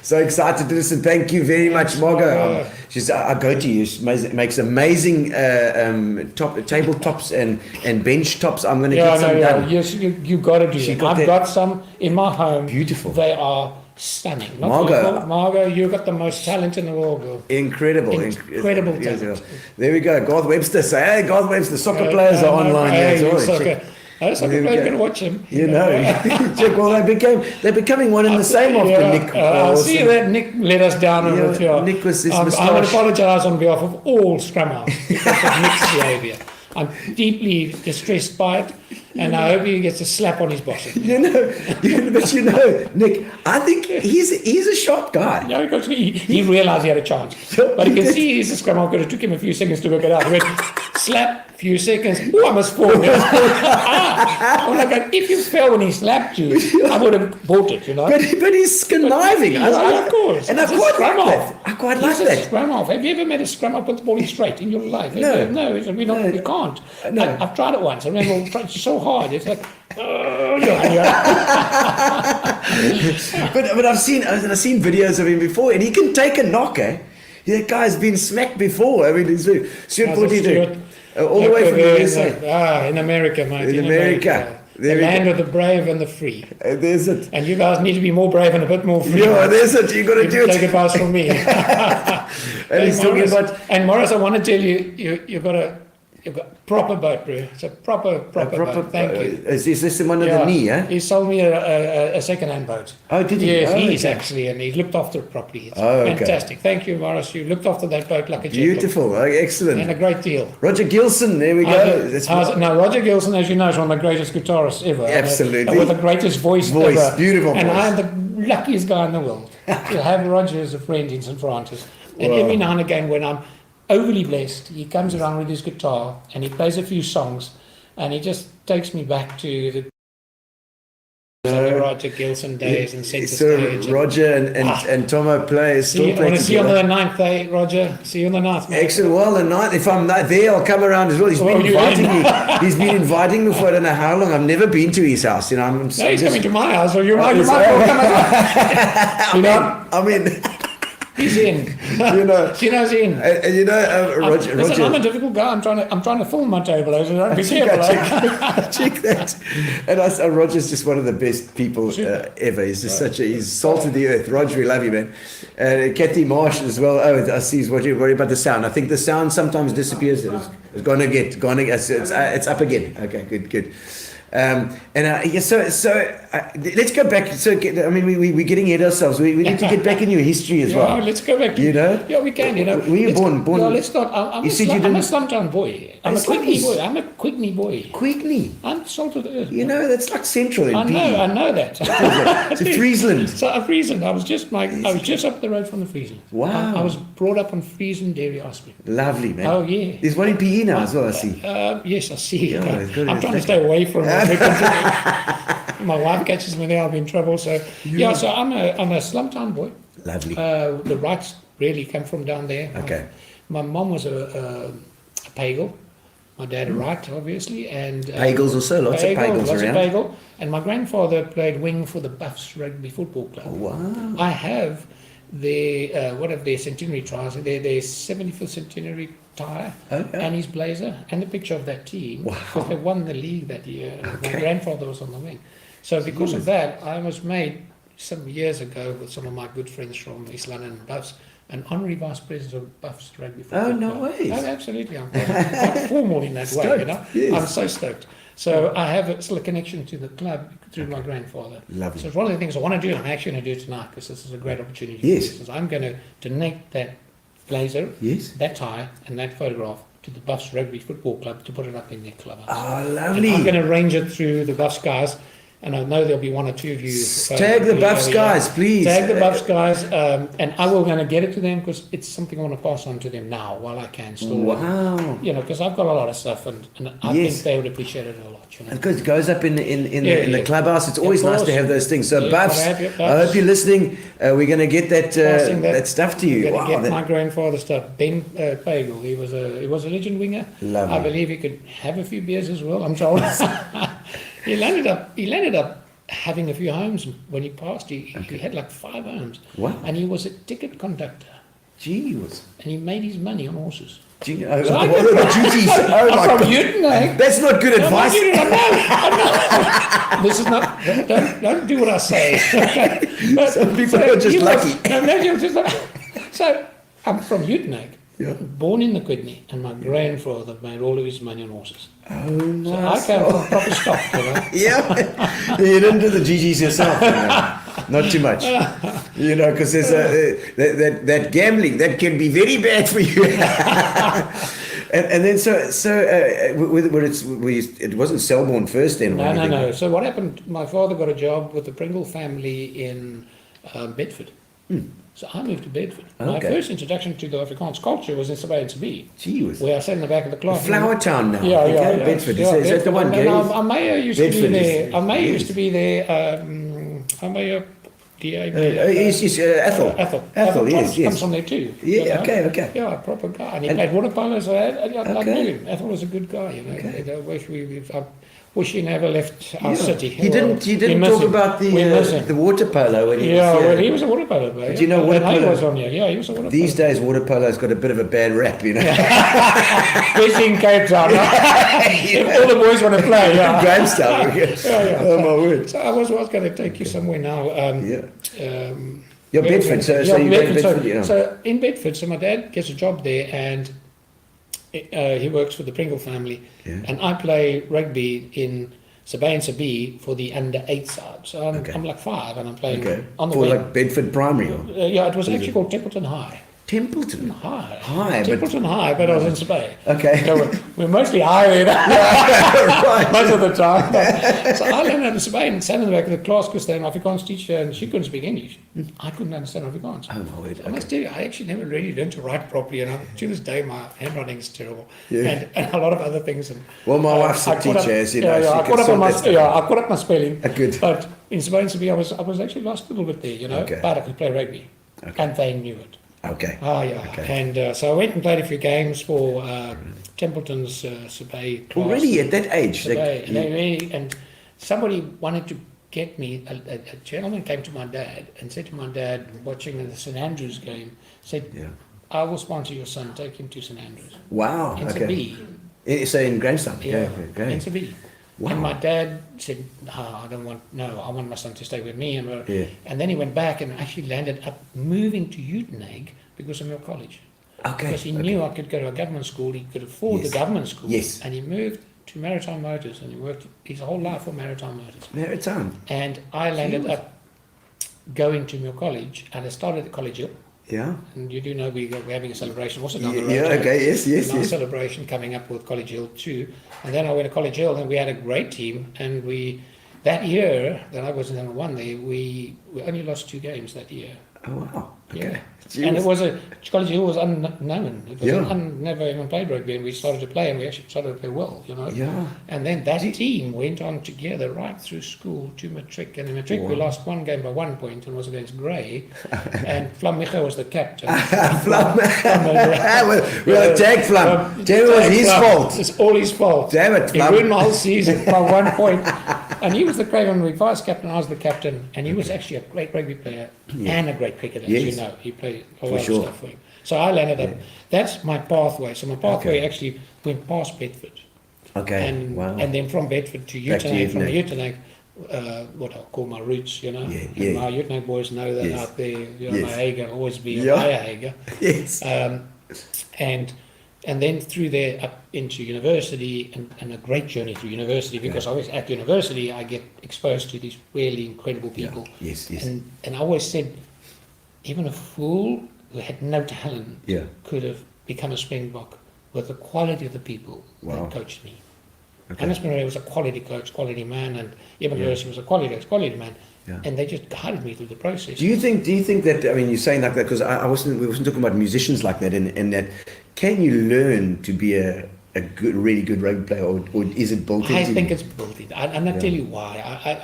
So excited to listen. Thank you very much, Margot. I go to you. She makes amazing tabletops and bench tops. I'm going to get some done. Yes, you got to do She it. got I've that- got some in my home. Beautiful. They are stunning. Not Margot. beautiful. Margot, you've got the most talent in the world, girl. Incredible. Incredible Yes, talent. there we go. Garth Webster. Say, hey, Garth Webster, soccer players are online Hey, there as well. soccer. Check. Soccer There we players go. can watch him. You know, check. Well, they're becoming one and the same after Nick. I see Awesome. that Nick let us down a Yeah, bit here. Nick was his I would moustache. apologise on behalf of all scrum-half because of Nick's behaviour. I'm deeply distressed by it, and I hope he gets a slap on his bottom. But Nick, I think he's a sharp guy. No, because he realised he had a chance. But you can see he's a scrum half because it took him a few seconds to work it out. He went, slap, few seconds, oh, I must fall. I'm like, if you fell when he slapped you, I would have bought it, you know. But he's conniving. Yeah, of course. And I He's a quite scrum like half. that. I quite He's like a that. scrum half. Have you ever met a scrum half with the ball straight in your life? No. No, we can't. No. I've tried it once. I remember it's so hard. It's like, But I've seen videos of him before, and he can take a knock, eh? That guy's been smacked before. I mean, he's Stuart Stuart. all the way from the USA. In America, mate. In America. The land of the brave and the free. There's it. And you guys need to be more brave and a bit more free. Yeah, there's it. You got to do Take it. advice from me. And he's talking Morris. about And Morris, I want to tell you, you've got proper boat, bro. It's a proper boat. Thank you. Is this the one of the knee? Eh? He sold me a second-hand boat. Oh, did he? Yes, Oh, he's okay. actually, and he looked after it properly. It's Oh, okay. fantastic. Thank you, Morris. You looked after that boat like a gentleman. Beautiful. Oh, excellent. And a great deal. Roger Gilson. There we go. That's Now, Roger Gilson, as you know, is one of the greatest guitarists ever. Absolutely. And with the greatest voice ever. Beautiful And voice. I'm the luckiest guy in the world to have Roger as a friend in St. Francis. And Wow. every now and again, when I'm overly blessed, he comes around with his guitar and he plays a few songs and he just takes me back to the Roger Gilson days and centre So stage. Roger and Tomo play See, I still play want to see you on together. the 9th, eh, Roger? See you on the 9th, mate. Excellent. Well, the night, if I'm not there, I'll come around as well. He's been Well, you inviting in. me. He's been inviting me for I don't know how long. I've never been to his house. You know, I'm No, he's coming to my house, so you might it's- well come as well. You know, I mean, he's in. you know, Gino's in. and you know, Roger. Listen, I'm a difficult guy. I'm trying to film my table. So don't be Check careful. that, check that. And Roger's just one of the best people ever. He's just he's salt of the earth. Roger, we love you, man. And Kathy Marsh as well. Oh, I see. What you worry about the sound? I think the sound sometimes disappears. It's gone again. It's up again. Okay, good. Let's go back. We're getting ahead of ourselves. We need to get back in your history as well. Let's go back. You know? Yeah, we can. You know, Were you born? Yeah, let's not. I'm You a said you I'm a didn't- slumtown boy. I'm a Quickney boy. I'm a Quickney boy. Quickly. I'm salt of the earth. You know, that's like central in I PE. know that. It's in Friesland. So Friesland. I was just up the road from the Friesland. Wow. I was brought up on Friesland Dairy Hospital. Lovely, man. Oh yeah. There's one in PE now as well, I see. Yes, I see. Yeah, it's good. I'm trying to stay away from it. My wife catches me there, I'll be in trouble. So so I'm a slumtown boy. Lovely. The Wrights really come from down there. Okay. My mom was a Pagel. My dad a Wright, obviously, and Pagels also, lots of Pagels lots around. of Pagel. And my grandfather played wing for the Buffs Rugby Football Club. Wow. I have one of their centenary tries, their 75th centenary tie, and his blazer, and the picture of that team, because they won the league that year. My grandfather was on the wing. So because of that, I was made some years ago with some of my good friends from East London and Buffs, an honorary vice president of Buffs Rugby Football Oh, no Club. way. Oh, absolutely. I'm quite formal in that way, you know. Yes. I'm so stoked. So I have still a connection to the club through my grandfather. Lovely. So it's one of the things I want to do, and I'm actually going to do it tonight because this is a great opportunity. Yes. For this. I'm going to donate that blazer, Yes. that tie, and that photograph to the Buffs Rugby Football Club to put it up in their clubhouse. Oh, And lovely. I'm going to arrange it through the Buffs guys, and I know there'll be one or two of you. Tag the Buffs guys, please. Tag the Buffs guys, and I will going to get it to them because it's something I want to pass on to them now while I can still. Wow. You know, because I've got a lot of stuff, and I Yes. think they would appreciate it a lot. You know? Because it goes up in the Yeah. clubhouse. It's always Of nice to course. have those things. So Yeah, Buffs, gotta have your I Buffs. hope you're listening. We're going to get Passing that stuff to you. I'm Wow. gonna get that- my grandfather's stuff. Ben Pagel, he was a legend winger. Lovely. I believe he could have a few beers as well. I'm told. he landed up having a few homes when he passed. He had like 5 homes. Wow. And he was a ticket conductor, Gee whiz. and he made his money on horses. Gee, So I what are got- the duties? Oh I'm my from God. Newton, eh? That's not good advice. I know. This is not. Don't do what I say. Okay? But- Some people are just he was- lucky. No, you're just lucky. So I'm from Utenhage, Yeah. born in the Quickney, and my grandfather made all of his money on horses. Oh, So nice. I came from proper stock, you know. Yeah, you didn't do the GGs yourself. You know. Not too much, you know, because there's that gambling that can be very bad for you. and then it wasn't Selborne first then. or No. anything? So what happened? My father got a job with the Pringle family in Bedford. So I moved to Bedford. My Okay. first introduction to the Afrikaans culture was in Sabay and Sabee, Gee whiz. where I sat in the back of the class. Flower Town now. Yeah, Okay, Bedford. Is that the one, And Gary? Amaya used Bedford to be is- there. Amaya yes. used to be there. Amaya, Ethel. Ethel Yes, comes yes. from there too. Yeah, you know? okay. Yeah, a proper guy. And he And- played water polo, so I Okay. knew him. Ethel was a good guy, you know. Okay. wish he never left our city. He didn't miss talk him. about We miss him. the water polo when he Yeah, was here. well, he was a water polo player. But you know, water And he polo- was on here. Yeah, he was a water These polo. days, water polo's got a bit of a bad rap, you know. Especially in Cape Town. If all the boys want to play, yeah. Grahamstown. Yeah. Oh my word. So I was going to take you somewhere now. You're Bedford, so you're in Bedford, you know. So in Bedford, so my dad gets a job there, and he works for the Pringle family, and I play rugby in Sabay and Sabee for the under-8 side. So I'm like 5, and I'm playing on the For wing. like Bedford Primary or Yeah, it was actually called Templeton High. Templeton. High. High, but- Templeton High, but I was in Sabay. Okay. So we're mostly high there Right. most of the time. So I learned how to Sabay and sat in the back of the class because they're an Afrikaans teacher and she couldn't speak English. I couldn't understand Afrikaans. Oh my word. I must tell you, I actually never really learned to write properly, and to this day my handwriting is terrible, Yeah. and a lot of other things. And Well, my wife's a I caught teacher, up- as you know, she I can caught up on sort my that stuff I caught up my spelling. Good. But in Sabay and Sabee, I was actually lost a little bit there, you know. Okay. But I could play rugby, and they knew it. Okay. Oh yeah, Okay. and so I went and played a few games for Templeton's Sabay class. Already at that age. Sabay, they really, and somebody wanted to get me. A gentleman came to my dad and said to my dad, watching the St Andrews game, said, "I will sponsor your son. Take him to St Andrews." Wow. In Okay. Sabee. So in Grahamstown. Yeah, Okay. in Sabee. Wow. And my dad said, I want my son to stay with me. And then he went back and actually landed up moving to Uitenhage because of your college. Okay. Because he knew I could go to a government school, he could afford the government school. Yes. And he moved to Maritime Motors, and he worked his whole life for Maritime Motors. Maritime. And I landed up going to Mill College, and I started at College Hill. Yeah. And you do know we're having a celebration also down the road. Yeah, okay, yes. Nice celebration coming up with College Hill too. And then I went to College Hill, and we had a great team. And that year that I was in number 1 there, we only lost 2 games that year. Oh, wow. Okay. Yeah. And it was College Hill was unknown. It was Yeah. never even played rugby, and we started to play, and we actually started to play well, you know. Yeah. And then that team went on together right through school to matric, and in matric we lost 1 game by 1 point, and was against Grey, and Flam Micha was the captain. Well, tag Flam. It was his fault. It's all his fault. Damn it, He Flam. ruined my whole season by 1 point. And he was the Craven Week vice captain, I was the captain, and he was actually a great rugby player and a great cricketer, as you Yes. know. He played a lot sure. of stuff for him. So I landed up, that's my pathway. So my pathway actually went past Bedford. Okay. And, Wow. and then from Bedford to Back to Uitenhage, from Uitenhage. Uitenhage, what I'll call my roots, you know. Yeah, And yeah. my Uitenhage boys know that Yes. out there, you know, Yes. my Hager will always be Yeah. a Maya Hager. Yes. And then through there up into university, and a great journey through university, because I was at university, I get exposed to these really incredible people. Yes. And I always said, even a fool who had no talent Yeah. could have become a Springbok with the quality of the people Wow. that coached me. Okay. Hannes Murray was a quality coach, quality man, and Eben Lewis was a quality coach, quality man, Yeah. and they just guided me through the process. Do you think that, I mean, you're saying like that because we wasn't talking about musicians like that, and that, can you learn to be a really good rugby player, or is it built into I you? think it's built in. And I'll tell you why.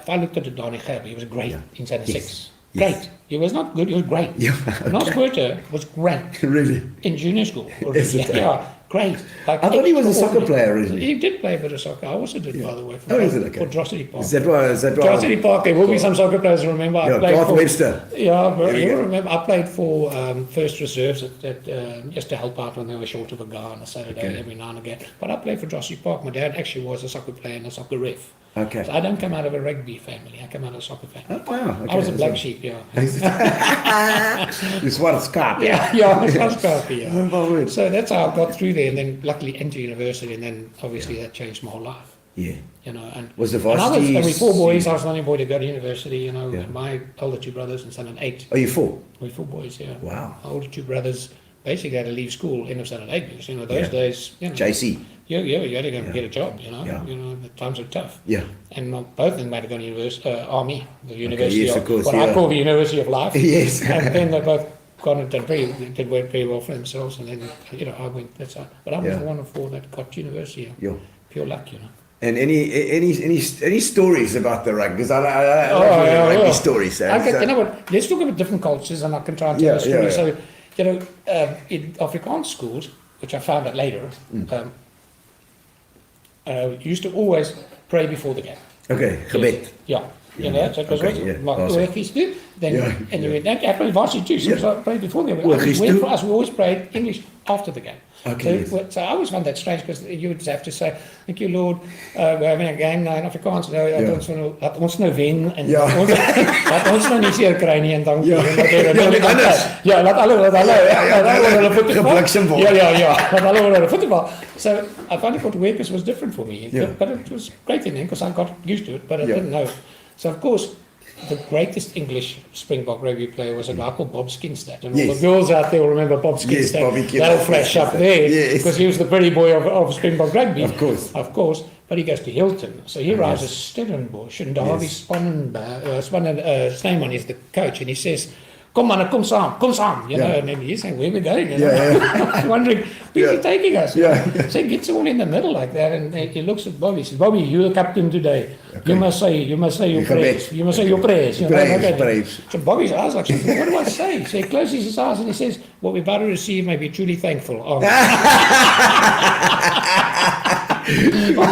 If I looked at Donny Fabbri, he was great in '76. Yes. Great. Yes. He was not good, he was great. Yeah, Nos Puerta was great Really? in junior school. Is it? Yeah, great. Like I thought he was a soccer extraordinary. player originally. He did play a bit of soccer. I also did, by the way, for, Oh, is it? Okay. for Drossity Park. Is that why? Drossity Park, there will be some soccer players who remember. I Yeah, played Garth for, Webster. Yeah, but There we you go. remember, I played for first reserves just to help out when they were short of a guy on a Saturday Okay. every now and again. But I played for Drossity Park. My dad actually was a soccer player and a soccer ref. Okay. So I don't come out of a rugby family. I come out of a soccer family. Oh, wow. Okay. I was a black sheep, yeah. It's what it's called. Yeah, it was coffee, yeah. Oh, my word. So that's how I got through there, and then luckily into university, and then obviously that changed my whole life. Yeah. You know, and Was the and I was, varsity- and we 4 boys. I was the only boy to go to university. You know, Yeah. my older 2 brothers and son and 8. Oh, you 4? We 4 boys, yeah. Wow. My older 2 brothers basically had to leave school end of standard 8 because you know those Yeah. days, you know, JC. you had to go and get a job. You know, Yeah. you know the times are tough. Yeah. And both of them had to go to university, army, the university yes, of course, what yeah. I call the University of Life. Yes. And then they both gone and done did work very well for themselves. And then you know I went. That's how, but I was Yeah. the one of 4 that got to university. Yeah. Pure luck, you know. And any stories about the rugby? Because I love yeah, rugby yeah. stories. So, Okay, so- you know what? Let's talk about different cultures, and I can try and tell Yeah, a story. yeah, So, you know, in Afrikaans schools, which I found out later, used to always pray before the game. Okay, gebed. Yeah. You know, so it was maar daar's oortjies toe, then, and you went, ek was it too, so I prayed before the game. Oortjies toe? For us, we always prayed English after the game. Okay, So I always found that strange, because you would have to say, thank you Lord, we're having a game now in Afrikaans, laat ons nou wen, en laat ons nou nie seer kry nie, en dankie. Ja, laat alle oor hulle voete val. Laat alle oor hulle voete val. So I found what Workers was different for me, but it was great in because I got used to it, but I didn't know. So of course, the greatest English Springbok rugby player was a guy called Bob Skinstad. And all the girls out there will remember Bob Skinstad. They'll flash up there because he was the pretty boy of Springbok rugby. Of course. But he goes to Hilton. So he rises Stellenbosch, and Darby Snyman is the coach, and he says, come on, come saam, you know, and then he's saying, where are we going? You know? I'm wondering, where are you taking us? So he gets all in the middle like that, and he looks at Bobby, says, Bobby, you're the captain today. You must say your prayers. You must say your prayers. You know, so Bobby's eyes like, what do I say? So he closes his eyes and he says, what we're about to receive may be truly thankful. What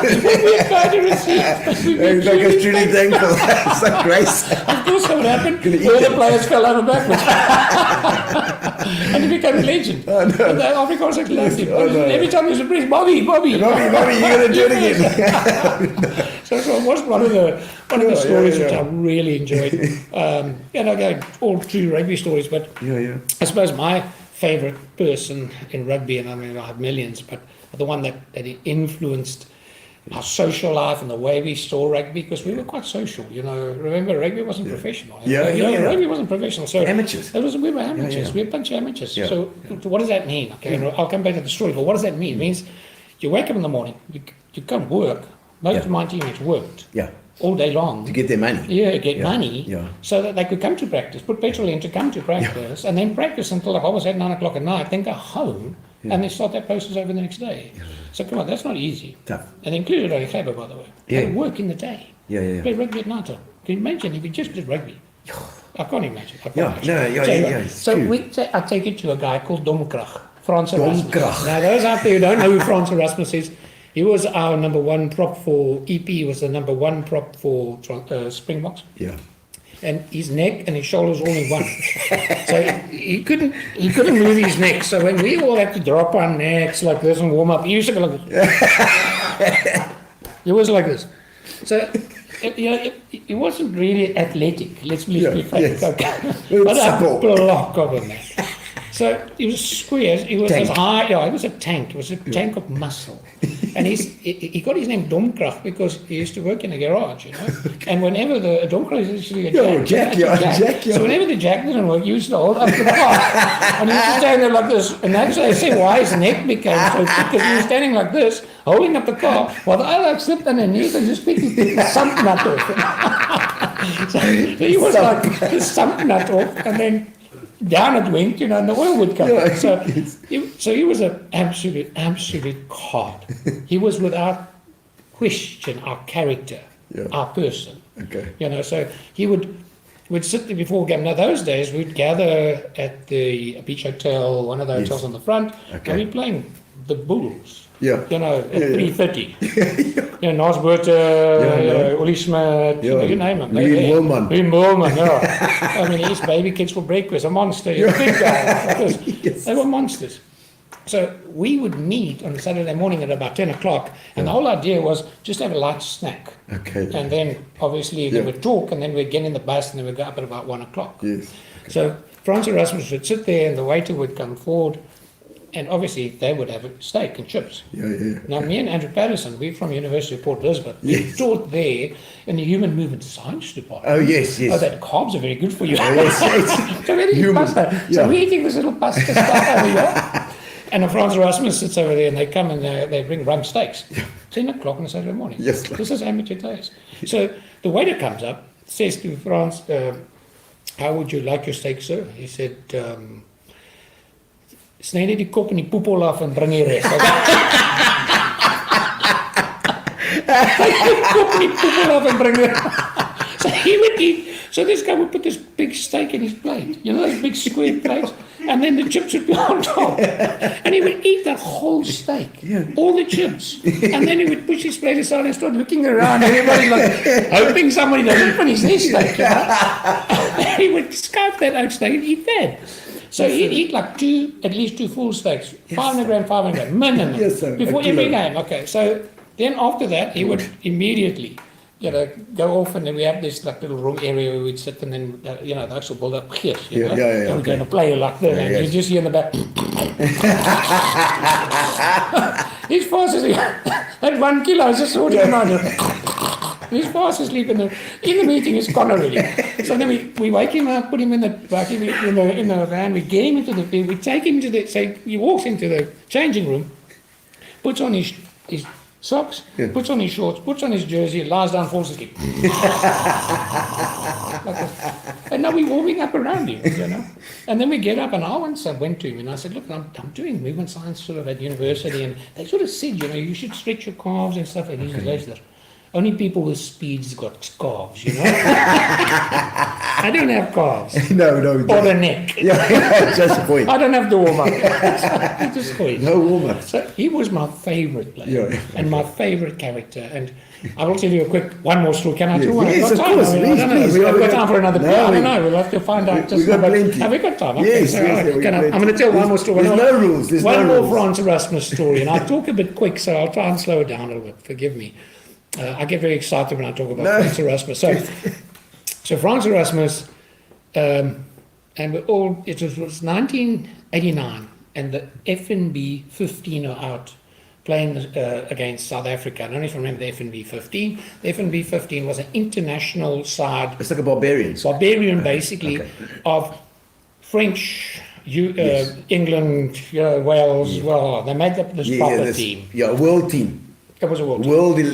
we're going to receive may be truly thankful. That's so grace. Of course, what happened? All the players fell over backwards. And he became a legend. And the Afrikaners loved him. Every time he was a priest, Bobby, you're going to do it again. So it was one of the stories which I really enjoyed. And again, all true rugby stories, but I suppose my favourite person in rugby, and I mean I have millions, but the one that influenced our social life and the way we saw rugby, because we were quite social, you know. Remember, rugby wasn't professional. Rugby wasn't professional. So amateurs. We were amateurs. We were a bunch of amateurs. So what does that mean? Okay, I'll come back to the story, but what does that mean? It means you wake up in the morning, you come work. Most of my teammates worked. All day long. To get their money. Money. So that they could come to practice, put petrol in to come to practice, and then practice until I was at 9 o'clock at night, then go home, and then start their process over the next day. So come on, that's not easy. Tough. And included only Faber, by the way. They would work in the day. Play rugby at night. Can you imagine if you just did rugby? I can't imagine. So I take it to a guy called Domkrach, Frans Erasmus. Now those out there who don't know who Frans Erasmus is, he was our number one prop for EP. He was the number one prop for Springboks. And his neck and his shoulders all in one. So he couldn't move his neck. So when we all had to drop our necks like this and warm up, he used to go like this. He was like this. So he wasn't really athletic. Let's be frank. But a block of a man. So he was square. He was as high. He was a tank. He was a tank of muscle. And he got his name Domkrach because he used to work in a garage, you know. And whenever the Domkrach is actually a jack. So whenever the jack didn't work, he used to hold up the car. And he used to stand there like this. And that's why I say why his neck became so thick, because he was standing like this, holding up the car, while the other slipped underneath and just quickly took the sump nut off. So he was like the sump nut off, and then down it went, you know, and the oil would come. So he was an absolute card. He was without question our character, our person. You know, so we'd sit there before a game. Now those days we'd gather at the beach hotel, one of the hotels on the front, and we'd playing the Bulls. You know, at 3:30. You know, Nosberta, Uli Schmidt, you name them. Wim Moorman, I mean, he used baby kids for breakfast, a monster. He was a big guy. They were monsters. So we would meet on Saturday morning at about 10 o'clock, and the whole idea was just have a light snack. And then, obviously, they would talk, and then we'd get in the bus, and then we'd go up at about 1 o'clock. So Frans Erasmus would sit there, and the waiter would come forward, and obviously they would have a steak and chips. Now me and Andrew Patterson, we're from University of Port Elizabeth. We taught there in the Human Movement Science Department. Oh, that carbs are very good for you. So we're eating pasta. So we're eating this little pasta stuff over here. And Frans Erasmus sits over there, and they come and they bring rump steaks. 10 o'clock on a Saturday morning. This is amateur days. So the waiter comes up, says to Frans, how would you like your steak, sir? He said, sny net die kop en die poepel af en bring die res. Kop en die poepel af en bring die res. So he would eat So this guy would put this big steak in his plate, you know, those big square plates, and then the chips would be on top. And he would eat that whole steak, all the chips. And then he would push his plate aside and start looking around, everybody like, hoping somebody doesn't finish their steak, you know. He would scope that out steak and eat that. So he'd eat like at least two full steaks, 500 grams, minimum, before every game. Okay, so then after that, he would immediately, you know, go off, and then we have this like little room area where we'd sit, and then, you know, the actual build up, you know, and we're going to play like that, and you just hear in the back. He's fast asleep. That 1 kilo is just sorting him out. He's fast asleep in the meeting. He's gone already. So then we wake him up, put him in the van. We get him into the field. We take him to the. So he walks into the changing room, puts on his socks, puts on his shorts, puts on his jersey, lies down, falls asleep. And now we're warming up around him, you know. And then we get up, and I once went to him and I said, look, I'm doing movement science sort of at university, and they sort of said, you know, you should stretch your calves and stuff. And he said, "Lester, only people with speeds got calves, you know." I don't have calves. No. Or a neck. Yeah, just a point. I don't have the warm-up. Just point. No warm-up. So he was my favourite player and my favourite character. And I will tell you one more story. Can I tell one? Yes, of time? course. I don't know. Please. We've got time for another. No, I don't know. We'll have to find out. We've got plenty. Have we got time? Okay, Yes, so, I'm going to tell one more story. There's no rules. There's one no more rules. Franz Erasmus story. And I'll talk a bit quick, so I'll try and slow it down a little bit. Forgive me. I get very excited when I talk about Franz Erasmus. So Franz Erasmus, and it was 1989, and the FNB 15 are out playing against South Africa. I don't know if you remember the FNB 15. The FNB 15 was an international side. It's like a Barbarians. Barbarian, basically, of French, England, Wales. Well, they made up this proper team. Yeah, world team. It was a world team.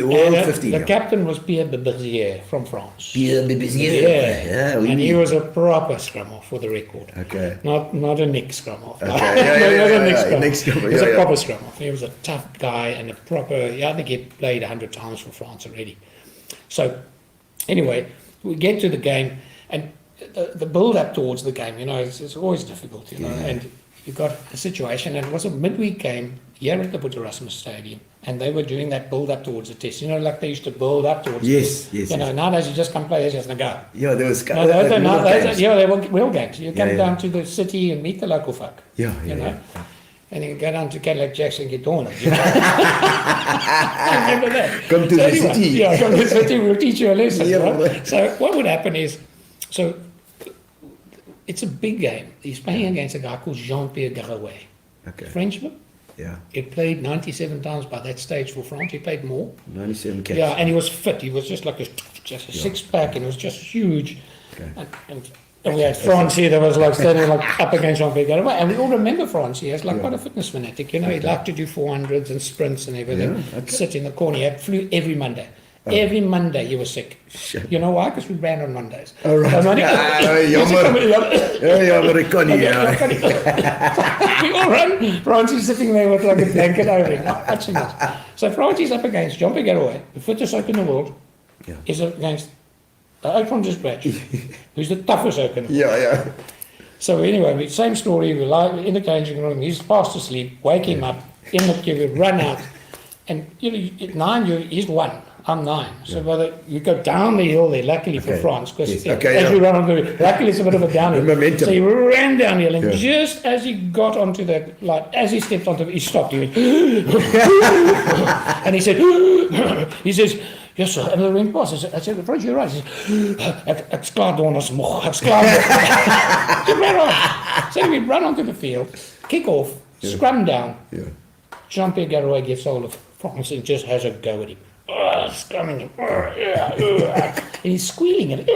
World 15. The captain was Pierre Beberzier from France. Pierre Beberzier. Yeah. And he was a proper scrum-half, for the record. Okay. Not a Nick scrum-half. Okay. Nick scrum-half. He was a proper scrum-half. He was a tough guy and a proper. I think he played 100 times for France already. So, anyway, we get to the game, and the build-up towards the game, you know, it's always difficult, you know, and you've got a situation, and it was a midweek game here at the Boet Erasmus Stadium, and they were doing that build-up towards the test. You know, like they used to build up towards the test. Yes. You know, nowadays you just come play, just go. Yeah, there was... They were real games. You come down to the city and meet the local folk. You know? And you go down to Cadillac Jackson and get donuts. You know? I remember that. Come to the city. Yeah, come to the city, we'll teach you a lesson. Yeah, right? So what would happen is, it's a big game. He's playing against a guy called Jean-Pierre Garouet. Okay. Frenchman. Yeah. He played 97 times by that stage for France. He played more. 97 caps. Yeah, and he was fit. He was just like a six-pack, and it was just huge. Okay. And we had France here that was like standing like up against Jean-Pierre Garouet. And we all remember France here as like quite a fitness fanatic. You know, he'd like to do 400s and sprints and everything. Sit in the corner. He flew every Monday. Every Monday he was sick. You know why? Because we ran on Mondays. Oh, right. We all run. Francie's sitting there with like a blanket over him, not touching us. So Francie's up against Jean-Pierre Garouet, the fittest oak in the world. Is against the oak from Dispatch, who's the toughest oak in the world. So anyway, same story. We lie in the changing room. He's fast asleep. Wake him up in the queue. We run out, and you know, at 9, he's 1. I'm 9. So you go down the hill there, luckily for France, because as you run on the hill, luckily it's a bit of a downhill. Momentum. So he ran downhill, and just as he got onto that, like, as he stepped onto it, he stopped. He went, and he said, he says, yes, sir. And the ring boss, I said, French, you're right. He says, exclamations. So we run onto the field, kick off, scrum down. Jean-Pierre Garouet gets hold of France and just has a go at him. Scrumming him. And he's squealing at it.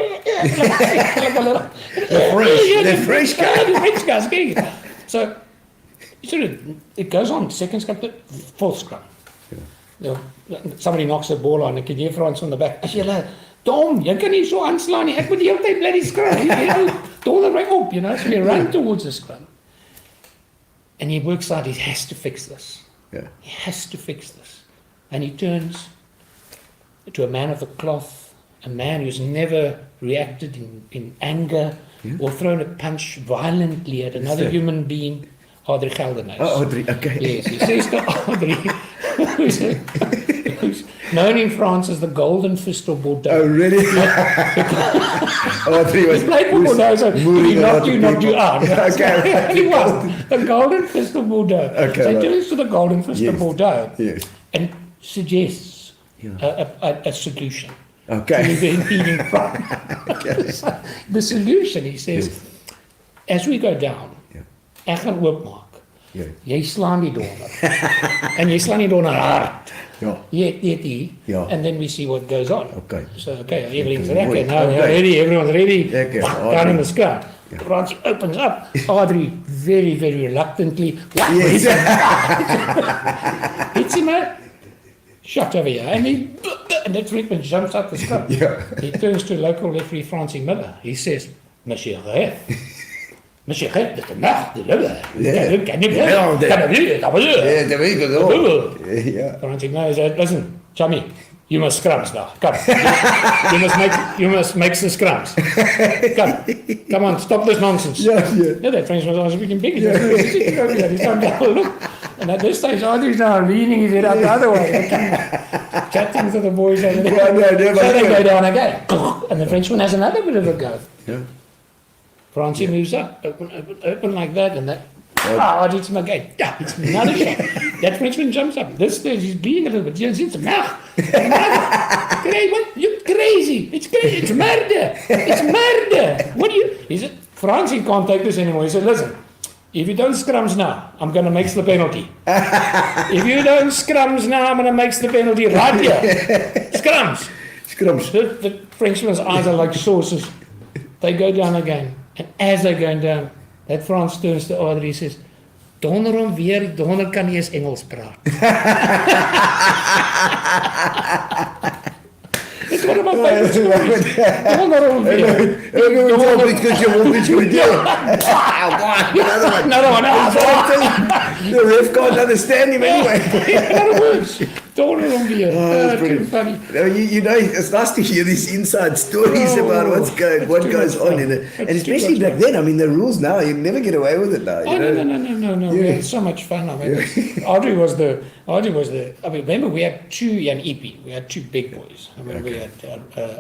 The French guy. The French guy's getting it. So it goes on, second scrum, fourth scrum. You know, somebody knocks the ball on, and can hear Frans from the back. As jy laat, Tom, jy kan nie so aanslaan nie. Ek moet die hele tyd bloody scrum. Jy donderry op, you know. So we run towards the scrum. And he works out, he has to fix this. He has to fix this. And he turns to a man of the cloth a man who's never reacted in anger or thrown a punch violently at another human being, Audrey Geldenhuis. Oh, Audrey, okay. Yes, he says to Audrey, who's known in France as the Golden Fist of Bordeaux. Oh, really? Audrey was He played for Bordeaux, so if he knocked you out. Okay. He was the Golden Fist of Bordeaux. Okay, So he right. turns to the Golden Fist of Bordeaux Yes. and suggests a solution to Okay. the impeding problem. So the solution, he says, as we go down, ek gaan oopmaak. Ja. Jy slaan die donder. En jy slaan die donder hard. Ja. Jy, Ja. and then we see what goes on. Okay. So, okay, everything's Okay, ready. mooi. Now Okay. they're ready, everyone's ready. Okay, Down in the scrum. Francie opens up. Audrey very, very reluctantly. Yes. Hits him out. Shot over here. And that Rickman jumps up the scrum. Yeah. He turns to local referee Francie Miller. He says, Monsieur Ref. Monsieur Ref, dit is nacht, de lubbe. Kan je Ja, kan je Ja, dat weet ik wel. Ja. Francie Miller said, listen, chummy, you must scrums now. Come. you must make some scrums. Come on, stop this nonsense. Ja. Yeah, that Frenchman was speaking big. He's come down, look. And at this stage, Audrey's now leaning his head out the other way, chatting to the boys over there. Yeah, So they go down again. And the Frenchman has another bit of a go. Yeah. Francie moves up, open like that, and that. Audrey hits him again. Yeah, it's another shot. That Frenchman jumps up. This stage, he's bleeding a little bit. He says, "Nah, you're crazy. It's crazy. It's murder. It's murder. What do you?" He said, "Francie can't take this anymore." He said, "Listen, if you don't scrums now, I'm going to make the penalty. If you don't scrums now, I'm going to make the penalty right here. Scrums." Scrums. The Frenchman's eyes are like saucers. They go down again. And as they're going down, that Frans turns to Audrey and says, "Donder hom weer, donder kan nie eens Engels praat." It's one of my favorite stories. Donder hom weer. Another one. The ref can't understand him anyway. In other words, donder hom weer. that's brilliant. Funny. You know, it's nice to hear these inside stories about what goes on in it. And especially back then, I mean, the rules now, you never get away with it now. Oh, no. We had so much fun. I mean, Audrey was the, I mean, remember we had two, and Epi, we had two big boys. I mean, we had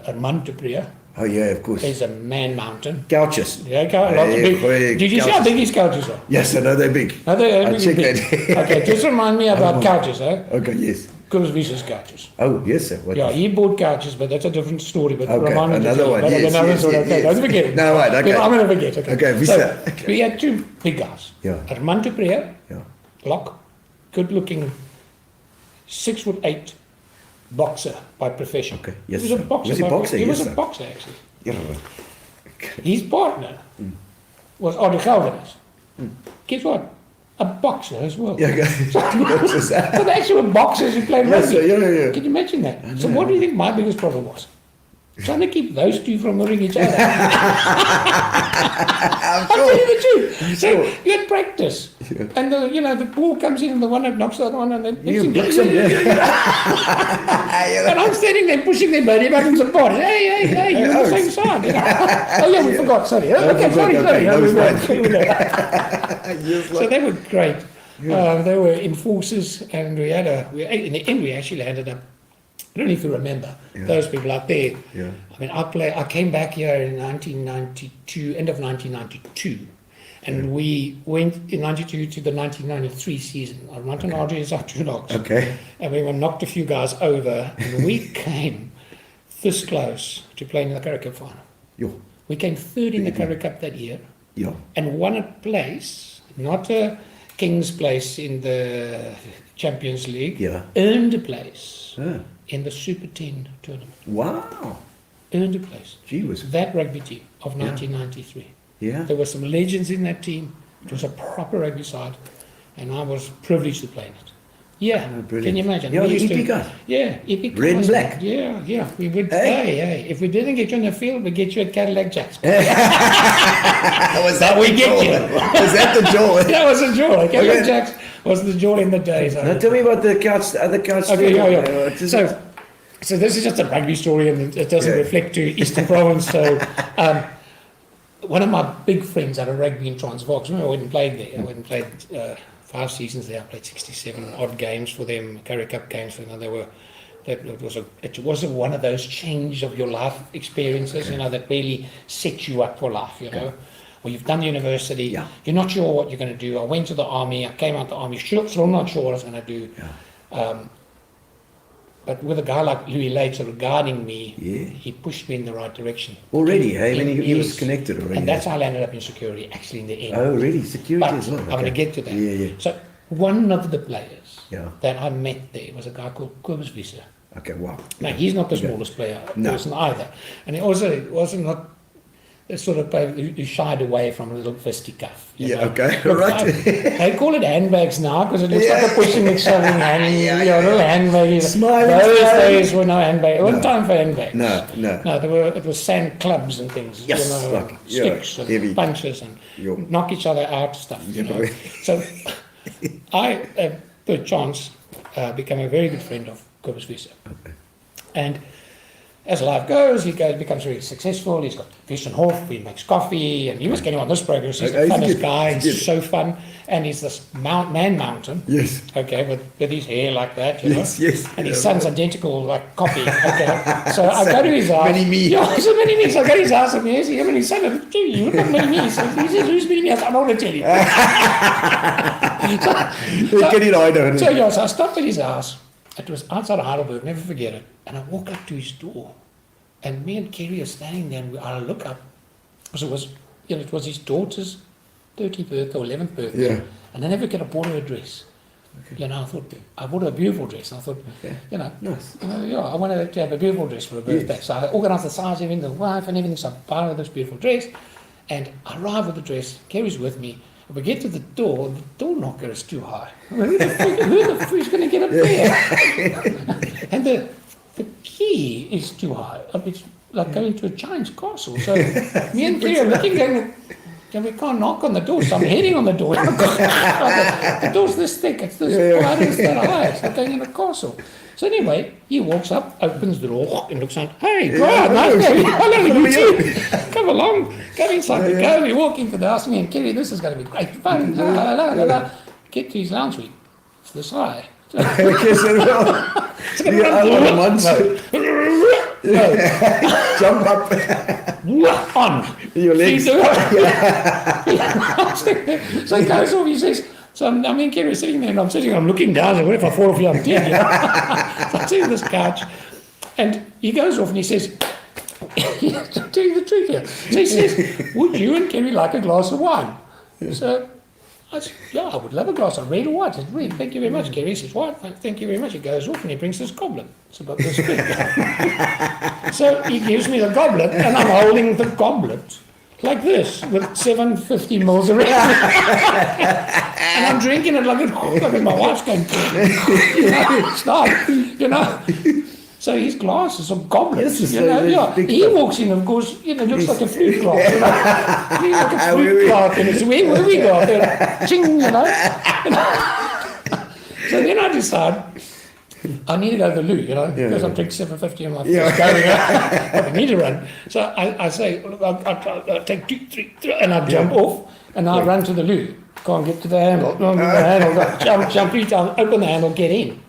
Armand de Priya. Oh, yeah, of course. He's a man mountain. Couches. Yeah, lots of big. Did you see how big these couches are? Yes, I know they're big. Are they I really checked big? that. Okay, just remind me about couches, eh? Okay, yes. Koos Wiese's couches. Oh, yes, sir. What Yeah, the- he bought couches, but that's a different story. But Okay, remind me to another tell one, you. yes, Another yes, story. yes, Okay, yes. don't forget it. No, right, okay. I'm going to forget. Okay, Visa. So, we had two big guys. Yeah. Armand de Priya, Yeah. lock, good-looking, 6'8" boxer by profession. Okay, yes, He was a sir. boxer. Was he by boxer? He was Yes, a sir. boxer, actually. Yeah. His partner was Audrey Geldenhuis. Guess what? A boxer as well. Yeah, okay. Boxers. So they actually were boxers who played Yes, rugby. sir. Yeah. Can you imagine that? So what do you think my biggest problem was? Trying to keep those two from hurting each other. I'll tell you the truth. So you had practice. And the ball comes in and the one that knocks the other one and then You blocks them, And I'm standing there pushing their body back and support. Hey, you're on the same side. Oh yeah, we forgot, sorry. Okay, sorry. So they were great. They were enforcers, and in the end we actually ended up, I don't know if you remember, those people out there. Yeah. I mean, I came back here in 1992, end of 1992, and we went in 92 to the 1993 season. Armand and Audrey is our two dogs. Okay. And we were knocked a few guys over, and we came this close to playing in the Currie Cup final. Yo. We came third in the Currie Cup that year, Yeah. and won a place, not a King's place in the Champions League, Yeah. earned a place Ah. in the Super 10 tournament. Wow. Earned a place. Gee whiz. That rugby team of 1993. Yeah. There were some legends in that team. It was a proper rugby side, and I was privileged to play in it. Yeah, Oh, brilliant. can you imagine? Yeah, We the used to- EP guys. Yeah, EP Red and guys. black. Yeah. We would. Hey. Hey. If we didn't get you in the field, we get you at Cadillac Jacks. Was that we the get joy? you. Was that the joy? That was a joy. Cadillac Okay. Jacks was the joy in the days. Now tell me about the other couch. Okay, yeah. What is So, it? So this is just a rugby story, and it doesn't reflect to Eastern Province. So one of my big friends had a rugby in Transvaal. I went and played there. I went and played 5 seasons there. I played 67 odd games for them, Currie Cup games for them. It was one of those change of your life experiences, that really set you up for life, Well, you've done university, you're not sure what you're going to do. I went to the army, I came out the army, still not sure what I was going to do. But with a guy like Louis Late sort of guiding me, he pushed me in the right direction. Already, hey? I mean, he was connected already. And that's how I landed up in security, actually, in the end. Oh, really? Security but as well? I'm going to get to that. Yeah. So one of the players that I met there was a guy called Kobus Visser. Okay, wow. Now, he's not the smallest person either. And he also wasn't not the sort of player who shied away from a little fisticuff. Okay, all right. They call it handbags now because it looks like a pushing and shoving hand, little handbag. Smiling. Those days were no handbag. It wasn't time for handbags. No. No, it was sand clubs and things. Sticks and heavy punches and knock each other out stuff. So I, per chance, became a very good friend of Kobus Visser. Okay. And as life goes, becomes very successful. He's got Fish and Hof, he makes coffee, and you must get him on this program. He's the funnest guy, he's so fun. And he's this man mountain. Yes. Okay, with his hair like that, Yes. And his son's identical like copy. Okay. So I go to his house. Mini me. Yeah, he's a mini me. So I go to his house and here's him and his son. You look like mini me. So he says, who's mini me? I said, I don't want to tell you. So I stopped at his house. It was outside of Heidelberg, never forget it. And I walk up to his door, and me and Kerry are standing there, and I look up, because it was his daughter's 13th birthday or 11th birthday, and I never get a bought her a dress. Okay. I thought, I bought her a beautiful dress, and I thought, nice. I wanted to have a beautiful dress for her birthday. So I organised the size, everything, the wife and everything, so I buy her this beautiful dress, and I arrive with the dress, Kerry's with me. We get to the door knocker is too high. Who the freak's going to get up there? And the key is too high. It's like going to a giant's castle. So me and Kerry are looking going, we can't knock on the door, so I'm heading on the door. The door's this thick, it's this wide, it's that high, it's like going in a castle. So anyway, he walks up, opens the door, and looks out, hey, God, nice day, hello, you come along, come inside the go, we walk into the house, me and Kerry, this is going to be great fun, Get to his lounge suite, it's this high. Jump up. On. Your legs. So he goes off, he says, so I mean, Kerry's sitting there, and I'm looking down, and what if I fall off here, I'm dead, So I'm sitting on this couch, and he goes off and he says, I'm telling the truth here. So he says, would you and Kerry like a glass of wine? So I said, I would love a glass of red or white. I said, red, thank you very much, Kerry. He says, white, thank you very much. He goes off and he brings this goblet. It's about this big. So he gives me the goblet, and I'm holding the goblet like this, with 750 mils around. And I'm drinking it like my wife's going, stop, So his glass is a goblet. He walks in, of course, looks like a flute glass. He's like a flute glass, and it's where we go out there, ching, So then I decide, I need to go to the loo, because I'm drinking 750 and my I need to run. So I say, I'll take 2, 3, and I jump off, and I run to the loo. Can't get to the handle, jump, reach out, open the handle, get in.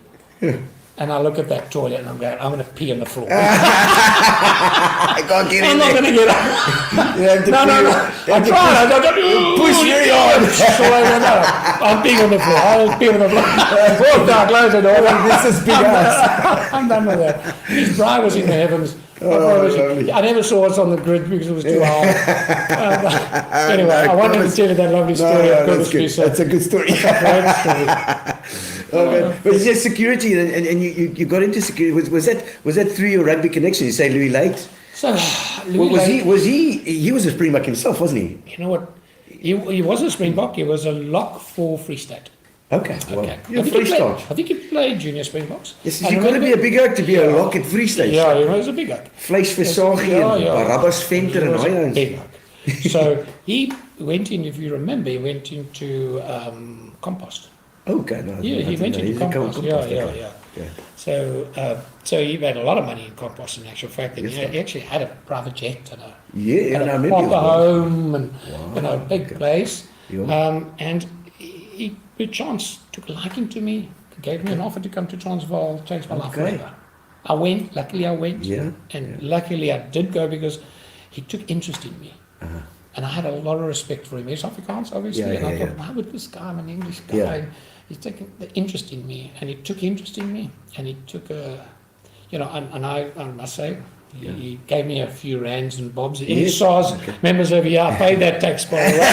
And I look at that toilet and I'm going, I'm going to pee on the floor. I can't get in I'm not going to get up. No. I tried. I got push very hard. I'm peeing on the floor. I'll pee on the floor. Close the door. This is big ass. I'm done with that. His bride was in the heavens. I never saw us on the grid because it was too hard. Anyway, I wanted to tell you that lovely story. That's a good story. Great story. But it's just security, and you got into security. Was that through your rugby connection? You say Louis Late. So he was a Springbok himself, wasn't he? You know what? He wasn't a Springbok. He was a lock for Free State. Okay. Well, you're Free State. I think he played junior Springboks. Yes, you've got to be a big oak to be a lock at Free State. Yeah, he was a big oak. Vleisversagie and Barabbas Venter and all big oak. So he went in, if you remember, he went into compost. Okay, no. Yeah, he went into compost. Yeah. Yeah. So he made a lot of money in compost, in actual fact. And he actually had a private jet and Yeah, and I a remember proper as well. home and a big place. Yeah. And he, by chance, took a liking to me, gave me an offer to come to Transvaal, changed my life Okay. forever. I went, luckily I went, Yeah, and luckily I did go because he took interest in me. Uh-huh. And I had a lot of respect for him. He's Afrikaans, obviously, Yeah, and I yeah, thought, why would this guy, I'm an English guy, Yeah. and he's taking the interest in me, and he took interest in me, and he took and I must say, he gave me a few rands and bobs. Any SARS members over here, I paid that tax, by the way.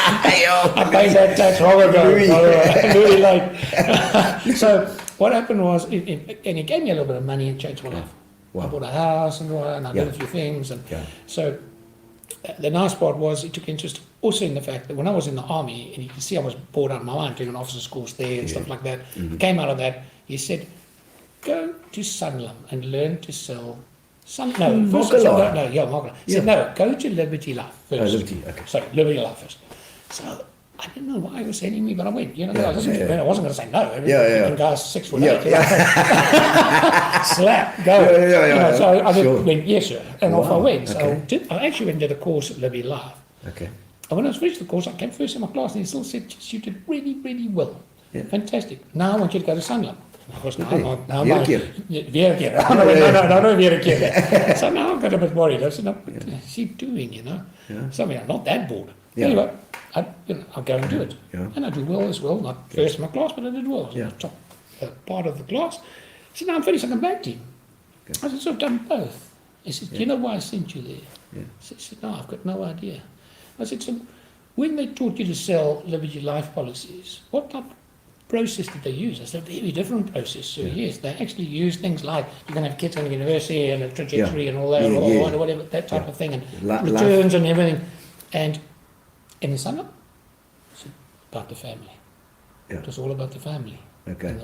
I paid that tax long ago, really late. So what happened was, and he gave me a little bit of money and changed my life. Wow. I bought a house and I did a few things, and so the nice part was he took interest also in the fact that when I was in the army, and you can see I was bored out of my mind doing an officer's course there and stuff like that. Came out of that, he said, go to Sanlam and learn to sell. Makela. He said, no, go to Liberty Life first. Liberty, okay. Sorry, Liberty Life first. So I didn't know why he was sending me, but I went. I wasn't going to say no. The guy's 6'8". Slap, go. So I went, yes, sir. And off I went. So I actually went and did a course at Liberty Life. Okay. And when I was finished the course, I came first in my class, and he still said, you did really, really well. Yeah. Fantastic. Now I want you to go to Sanlam. Of course, now I'm No, So now I got a bit worried. I said, no, what's he doing, Something, I'm not that bored. Anyway, I'll go and do it. Yeah. And I do well as well. Not first in my class, but I did well. I was in the top part of the class. He said, now I'm finished, I come back to him. Okay. I said, so I've done both. He said, do you know why I sent you there? Yeah. I said, no, I've got no idea. I said, so when they taught you to sell Liberty Life policies, what type of process did they use? I said, a very different process. So yes, they actually use things like you're going to have kids going to university and a trajectory and all that, or whatever, that type of thing, and returns and everything. And in the summer, it's about the family. Yeah. It was all about the family. Okay.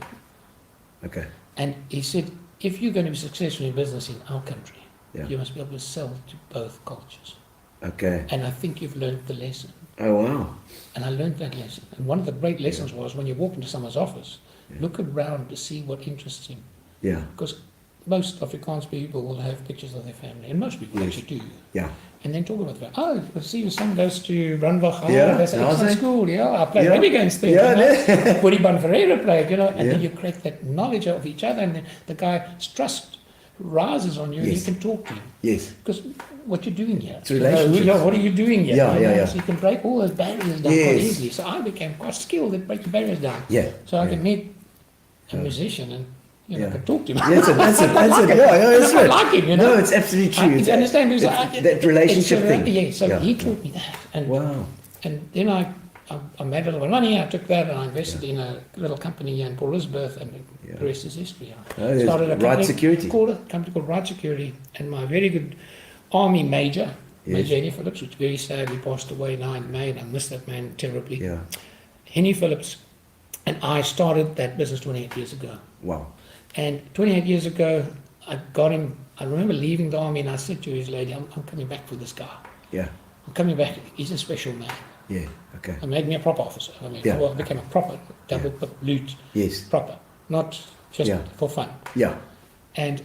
Okay. And he said, if you're going to be successful in business in our country, you must be able to sell to both cultures. Okay. And I think you've learned the lesson. Oh, wow. And I learned that lesson. And one of the great lessons was when you walk into someone's office, look around to see what interests him. Yeah. Because most Afrikaans people will have pictures of their family, and most people actually do. Yeah. And then talk about that. Oh, I see your son goes to Randwag. That's an excellent school. I played rugby against them. Woody Ban Ferreira played, and then you create that knowledge of each other, and then the guy's trust rises on you, and you can talk to him. Yes. Because what you're doing here. It's relationships. What are you doing here? So you can break all those barriers down quite easily. So I became quite skilled at breaking barriers down. Yeah. So I can meet a musician and I can talk to him. That's it. That's right. I like him, No, it's absolutely true. You understand? Because that relationship thing. Yeah, so he taught me that. And, and then I made a little money. I took that and I invested in a little company in Port Elizabeth, and the rest is history. I started a company called Wright Security, and my very good army major, Major Henny Phillips, which very sadly passed away now in May, and I miss that man terribly. Yeah. Henny Phillips and I started that business 28 years ago. Wow. And 28 years ago, I got him. I remember leaving the army, and I said to his lady, I'm coming back for this guy. Yeah. I'm coming back. He's a special man. Yeah, okay. And made me a proper officer. I became a proper double loot. Yes. Proper. Not just for fun. Yeah. And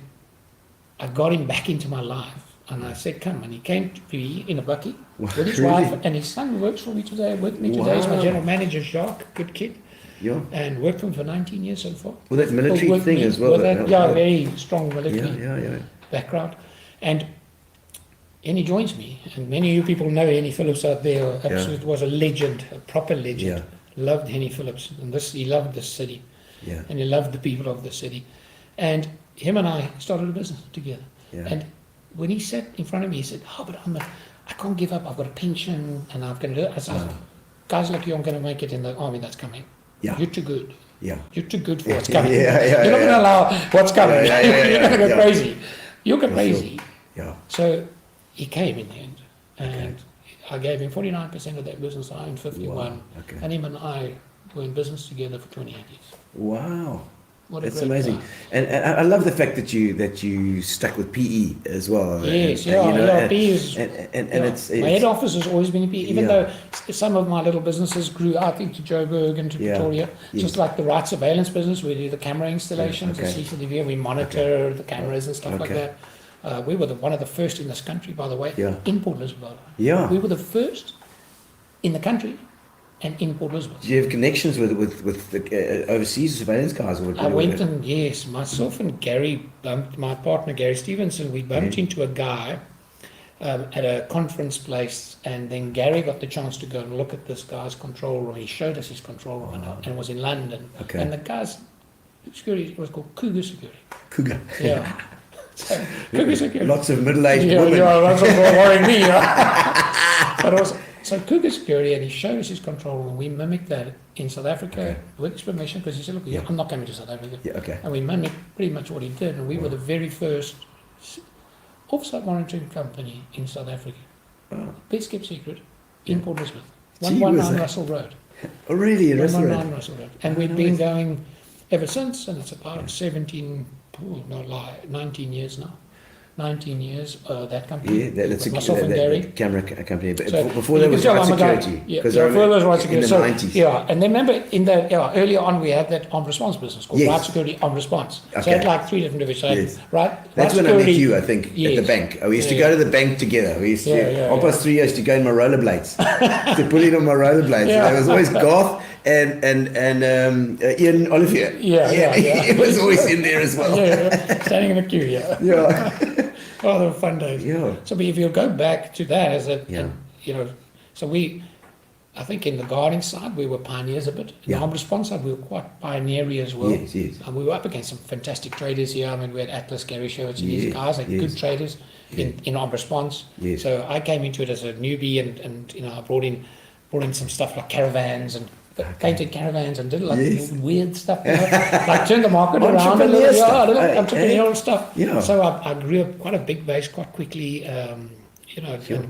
I got him back into my life. And I said, come. And he came to me in a bucky with his wife. And his son works for me today, with me today. He's my general manager, Jacques, good kid. Yeah. And worked for him for 19 years so far. Well, that military thing as well. Very strong military background. And Henny joins me, and many of you people know Henny Phillips out there. Absolutely was a legend, a proper legend. Loved Henny Phillips, and he loved this city, and he loved the people of the city. And him and I started a business together. And when he sat in front of me, he said, "Oh, but I can't give up. I've got a pension, and I'm going to do it." I said, "Guys like you aren't going to make it in the army that's coming. You're too good. You're too good for what's coming. You're not going to allow what's coming. You're going to go crazy. You'll go crazy." So he came in the end, and I gave him 49% of that business. I owned 51%, and him and I were in business together for 28 years. Wow. What a That's great amazing, guy. and I love the fact that you stuck with PE as well. Yes, and, you know, PE is. and Yeah. it's My head office has always been in PE, even Yeah. though some of my little businesses grew out into Joburg and to Yeah. Pretoria. Yes. Just like the Wright surveillance business, we do the camera installations, Okay. the CCTV, we monitor the cameras and stuff like Okay. that. We were one of the first in this country, by the way, Yeah. in Port Elizabeth. Yeah. We were the first in the country and in Port Elizabeth. Do you have connections with the overseas surveillance guys? Or what? I went and, yes, myself and Gary my partner Gary Stevenson, we bumped into a guy at a conference place, and then Gary got the chance to go and look at this guy's control room. He showed us his control room, and it was in London. Okay. And the guy's security was called Cougar Security. Cougar. Yeah. So, Cougar Security. Lots of middle-aged Yeah, women. yeah, that's what worrying me. Yeah. But it was, so Cougar Security, and he showed us his control room. We mimicked that in South Africa Okay. with his permission, because he said, look, Yeah. I'm not coming to South Africa. Yeah, okay. And we mimicked pretty much what he did, and we were the very first off-site monitoring company in South Africa. Oh. Best kept secret in Port Elizabeth. Gee, 119 was that- Russell Road. Oh, really? In Russell 119 Road? Russell Road. And we've been going ever since, and it's about 19 years now. 19 years, that company. Yeah, that's with myself and Gary. camera company. But So before you that can was tell Right I'm a guy- Security. Yeah, Because yeah, I before that was Right in Security. the So, 90s. yeah, and then remember in that earlier on we had that armed response business called Yes. Right Security Armed Response. So Okay. it had like 3 different divisions. So Yes. Right. That's Right when I met Security- you, I think, at the Yes. bank. We used to Yeah, go yeah. to the bank together. We used to, Yeah, yeah, past 3 I used to go in my rollerblades, to pull in on my rollerblades. Yeah. There was always Garth and Ian Olivier. Yeah. He was always in there as well. Yeah, standing in the queue, yeah. Yeah. Oh, they were fun days. Yeah. So if you go back to that, as a, Yeah. so I think in the guarding side, we were pioneers a bit. In Yeah. the armed response side, we were quite pioneery as well. Yes, yes. And we were up against some fantastic traders here. I mean, we had Atlas, Gary Sherwitz, and these Yes, guys, like yes. good traders in armed response. Yes. So I came into it as a newbie, and I brought in some stuff like caravans and painted caravans and did like Yes. weird stuff, like turned the market around a Entrepreneur little, stuff. a little Hey, entrepreneurial stuff. Yeah. So I grew up quite a big base quite quickly, and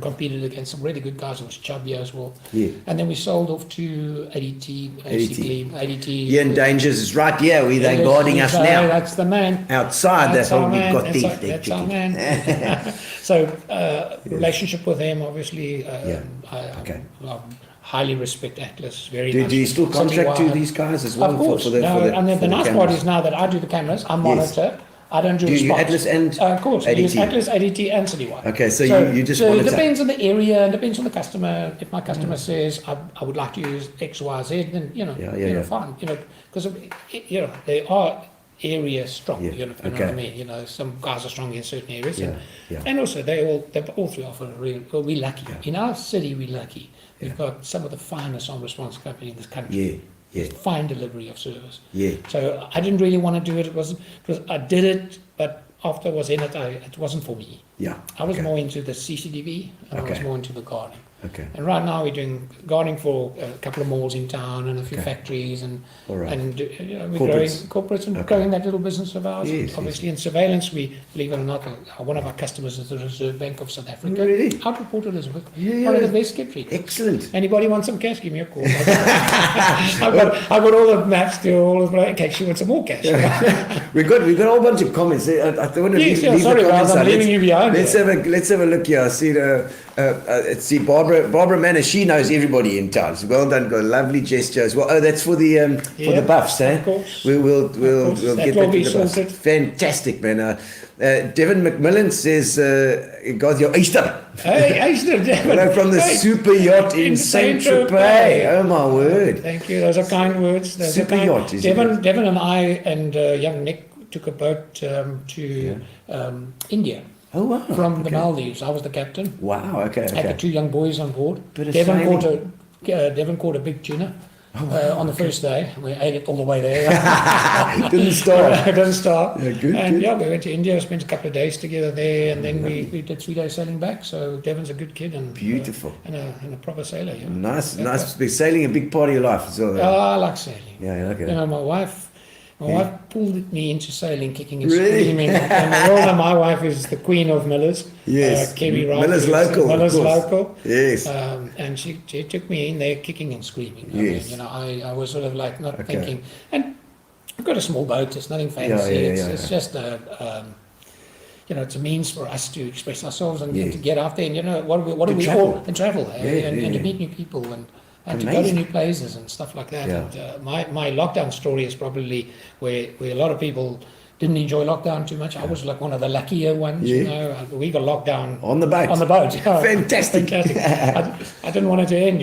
competed against some really good guys. It was Chubby as well. Yeah. And then we sold off to ADT, basically. ADT. Ian Dangers is right here. They're guarding us now. That's the man. Outside, that's our all we've man. got these. That's our man. So, relationship with him, obviously. Okay. I highly respect Atlas very Do much. you still contract to Something these guys as well? Of course. For the and the nice part cameras? is now that I do the cameras, I monitor. I don't do Do you response. Atlas and Of course, I use ADT? Atlas, ADT, and Citywide. Okay, so you just so it monitor. depends on the area, and depends on the customer. If my customer says I would like to use X, Y, Z, then Yeah. fine. Because they are area strong. Yeah, You know okay. what I mean? Some guys are strong in certain areas, Yeah. and also they all three offer. We're lucky in our city. We're lucky. We've got some of the finest on response company in this country. Yeah. Fine delivery of service. Yeah. So I didn't really want to do it. It wasn't because I did it, but after I was in it, it wasn't for me. Yeah. I was okay. more into the CCTV, and I was Okay. more into the gardening. Okay. And right now we're doing gardening for a couple of malls in town and a few Okay. factories, and All right. we're Corporates. growing corporates and Okay. growing that little business of ours. Yes, Obviously, in surveillance, we believe it or not, one of our customers is the Reserve Bank of South Africa. Really? Out of Port Elizabeth. Yeah. One of the best kept secrets. Excellent. Anybody want some cash? Give me a call. I've got all the maps to all of my cash. You want some more cash? We've got a whole bunch of comments. I don't want to Yes, leave sorry, the comments guys, I'm out. leaving you behind Let's have a look here. I see Barbara Manor. She knows everybody in town. So well done. Got a lovely gesture as well. Oh, that's for the buffs, eh? Of course. We'll course. get That that will to be the buffs. sorted. Fantastic, man. Devin McMillan says, "God, your Easter." Hey, Easter, Hello from the super yacht in Saint Tropez. Oh my word! Thank you. Those are kind words. Those Super are kind. yacht, isn't Devon and I and young Nick took a boat to India Oh wow! from the Maldives. I was the captain. Wow. Okay. Had the two young boys on board. Bit of Devon sailing. caught a big tuna on the first day. We ate it all the way there. Didn't stop. It doesn't stop. Yeah, good, And good. we went to India, spent a couple of days together there, and then we did 3 days sailing back. So Devon's a good kid and Beautiful. and a proper sailor. Yeah. Nice. Big sailing, a big part of your life as well. Oh, I like sailing. Yeah, I like it. My wife pulled me into sailing, kicking and Really? screaming. And the older, my wife is the queen of Millers. Yes. Kerry Wright. Miller's local, of Miller's course. local. Yes. And she took me in there kicking and screaming. Yes. I was sort of like not Okay. thinking. And I've got a small boat. It's nothing fancy. It's just a, it's a means for us to express ourselves and to get out there. And what do we travel. all and travel and to meet new people and to go to new places and stuff like that. Yeah. And my lockdown story is probably where a lot of people didn't enjoy lockdown too much. I was like one of the luckier ones, We got locked down on the boat. Fantastic. I didn't want it to end,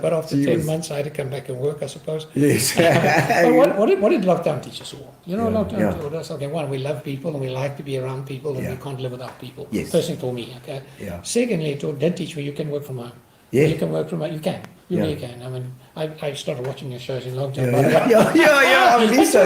but after 10 months I had to come back and work, I suppose. Yes. But what did lockdown teach us all? Lockdown taught us, one, we love people and we like to be around people and we can't live without people. Yes. First thing for me, okay? Yeah. Secondly, it did teach me you can work from home. Yeah. You can work from home. You can. You really can. I mean, I started watching your shows in lockdown. I believe so,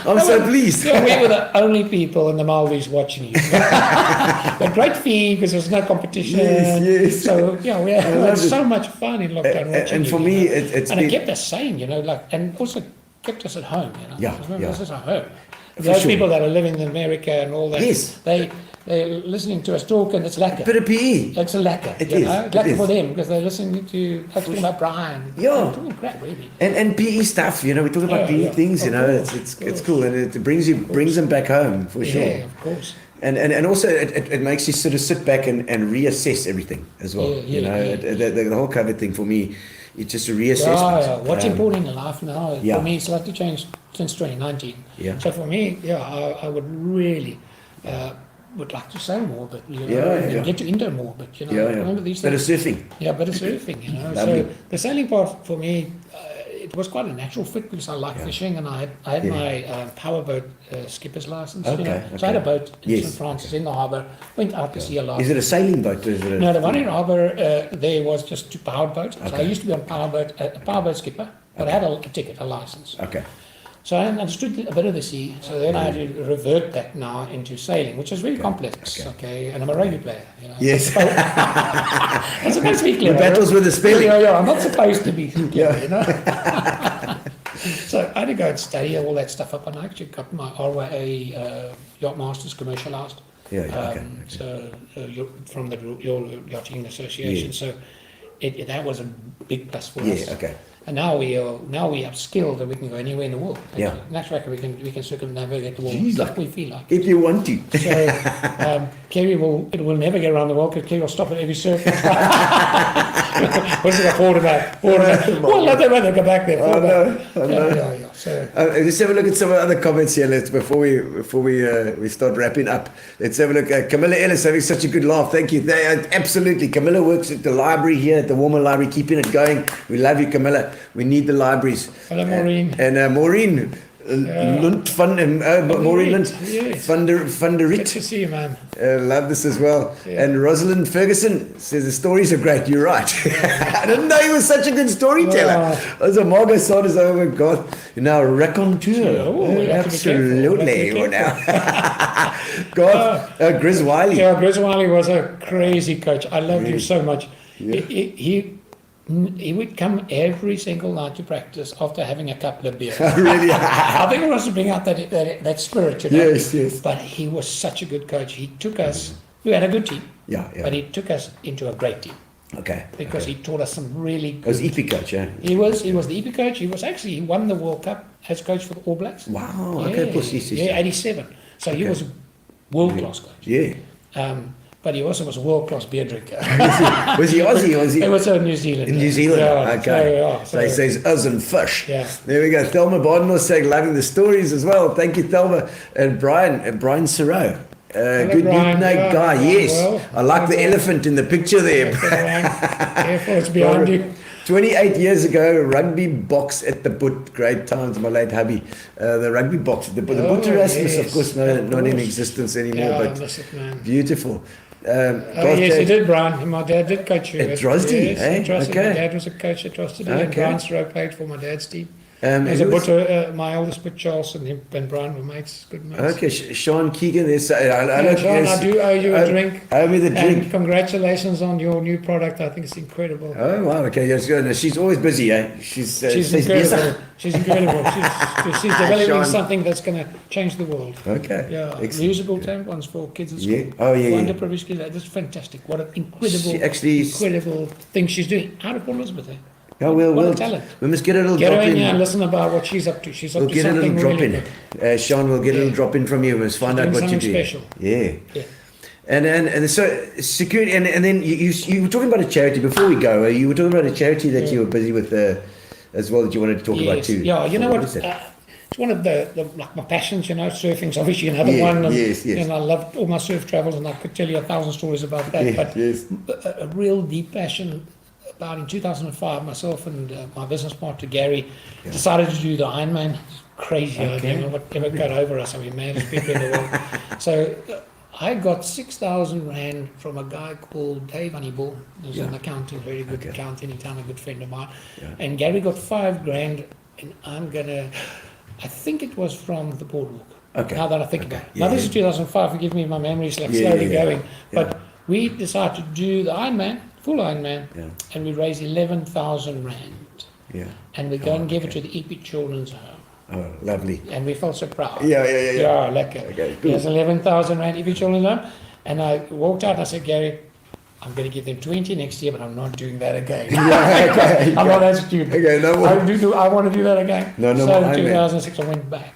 I'm so pleased. We were the only people in the Maldives watching you. A great fee because there's no competition. Yes. So, we had so much fun in lockdown watching and you. for me, it's and it kept us sane, and also kept us at home, Remember, this is our home. Those people that are living in America and all that, they're listening to us talk and it's lekker. Bit of PE. It's a lekker. It is. It's lekker for them because they're listening to us talking about Brian. Yeah. Talking crap, really. And PE stuff, we talk about PE things, it's cool and it brings them back home for sure. Yeah, of course. And also it makes you sort of sit back and reassess everything as well. The whole COVID thing for me, it's just a reassessment. What's important in life now, for me, it's slightly changed since 2019. Yeah. So for me, I would really would like to sail more, but and get to Indo more, but remember these things. Better surfing. Yeah, better surfing. So the sailing part for me, it was quite a natural fit because I like fishing, and I had my powerboat skipper's license. So I had a boat in St. Francis in the harbour. Went out to sea a lot. Is it a sailing boat? Or is it No, the one in harbour there was just 2 powered boats. So I used to be on a powerboat skipper, but I had a ticket, a license. Okay. So I understood a bit of the sea. So then I had to revert that now into sailing, which is very complex. Okay, and I'm a rugby player. Yes. I'm supposed to be clever. The battles with the spelling. I'm not supposed to be clever, So I had to go and study all that stuff up, and I actually got my RYA Yacht Masters commercialised. So from the Royal Yachting Association. So that was a big plus for us. Okay. And now we upskilled and we can go anywhere in the world. Yeah. Next record we can circumnavigate the world like we feel like. If you want to. So Kerry will never get around the world because Kerry will stop at every circle. What's it forward about? Well, let them go back there. I know. So let's have a look at some of the other comments here. Before we start wrapping up. Let's have a look at Camilla Ellis having such a good laugh. Thank you. Absolutely. Camilla works at the library here at the Warmer Library, keeping it going. We love you, Camilla. We need the libraries. Hello, Maureen. And Maureen Lunt Maureen Lunt van der Riet. Good to see you, man. Love this as well. And Rosalind Ferguson says the stories are great. You're right. I didn't know he was such a good storyteller. Also, Margot Sardis, oh my God. Raconteur. Absolutely. God, Grizz Wiley. Yeah, Grizz Wiley was a crazy coach. I loved him so much. He would come every single night to practice after having a couple of beers. Really? I think it was to bring out that spirit, Yes. But he was such a good coach. He took us, we had a good team, but he took us into a great team. Okay. Because he taught us some really good... He was EP coach, yeah? He was the EP coach. He won the World Cup as coach for the All Blacks. Wow, okay. 87. So he was a world-class coach. Yeah. But he also was a world-class beer drinker. Was he Aussie or was he? He was in New Zealand. In New Zealand, okay. So he says us and fish. Yeah. There we go. Thelma Bardnell saying loving the stories as well. Thank you, Thelma. And Brian Serow. Good Brian, night guy, yes. Well, I like the elephant in the picture there. Careful, it's behind you. 28 years ago, rugby box at the Boot. Great times, my late hubby. The rugby box, the Boot Erasmus, of course, not in existence anymore, but miss it, man. beautiful. Yes, he did, Brian. My dad did coach you. At Drozdie, yes, eh? Okay. My dad was a coach at Drozdie, and Brian Serow played for my dad's team. My oldest Butch Charles and Brian were mates, good mates. Okay, Sean Keegan. Sean, I do owe you a drink. Owe me the drink. And congratulations on your new product. I think it's incredible. Oh, wow, okay. Yes, good. She's always busy, eh? She's incredible. She's incredible. She's developing Sean. something that's going to change the world. Okay. Yeah, excellent. reusable tampons for kids at school. Yeah. Oh, yeah, yeah. Underprivileged kids. That's fantastic. What an incredible, She actually incredible thing she's doing out of Port Elizabeth. Eh? Yeah, What a talent. we must get a little Get drop her in in. here and listen about what she's up to. She's up We'll to get a something little drop really in. good. Sean, we'll get a little drop in from you. Let's find She's out doing what you something do. special. Yeah. Yeah. And so security, and then you were talking about a charity before we go. You were talking about a charity that you were busy with as well that you wanted to talk about too. Yeah, you know what? is it? It's one of the like my passions, you know. Surfing's obviously another Yeah, one. And, yes. And I loved all my surf travels, and I could tell you 1,000 stories about that. Yeah, but yes. a real deep passion about in 2005, myself and my business partner Gary decided to do the Ironman. Crazy idea, whatever got over us. I mean, man, people in the world. So I got 6,000 rand from a guy called Dave Honeyball. He's an accountant, very good accountant in town, a good friend of mine. Yeah. And Gary got 5 grand, and I think it was from the boardwalk. Okay. Now that I think about it. Yeah, Now this is 2005, forgive me, my memory's like slowly going. But we decided to do the Ironman, full Ironman, and we raised 11,000 rand. Yeah. And we go and give it to the EP Children's Home. Oh, lovely. And we felt so proud. Yeah. Yeah, lekker. Okay, cool. There's 11,000 rand EP Children's Home. And I walked out and I said, Gary, I'm going to give them 20 next year, but I'm not doing that again. Okay. I'm not that stupid. Okay, no more. I want to do that again. No so more. in 2006, I went back.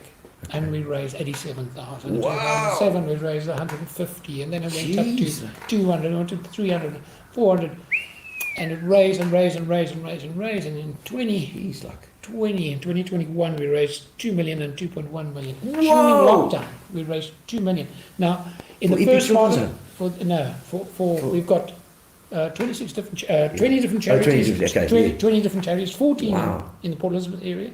And we raised 87,000. In 2007, we raised 150. And then it went up to 200, it went to 300, 400. And it raised and raised and raised and raised and raised. And in 2021, we raised 2 million and 2.1 million. During lockdown, we raised 2 million. Now, in For the EP first part, Children's we've got 20 different charities, 20 different charities, 14 in the Port Elizabeth area.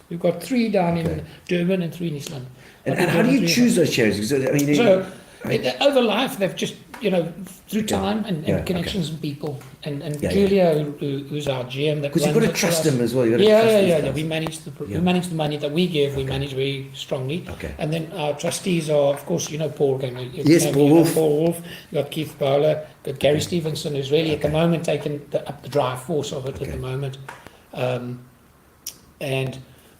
We've got 3 down in Durban and 3 in East London. And how do you choose those charities? I mean, Over life, they've just, through time and connections and people. And Julia, who's our GM, because you've got to trust them as well. You've got to trust these We manage the money that we give. We manage very strongly. Okay. And then our trustees are, of course, Paul. Yes, Paul Wolf. Paul Wolf. You've got Keith Bowler. Got Gary Stevenson, who's really at the moment taking up the drive force of it at the moment. And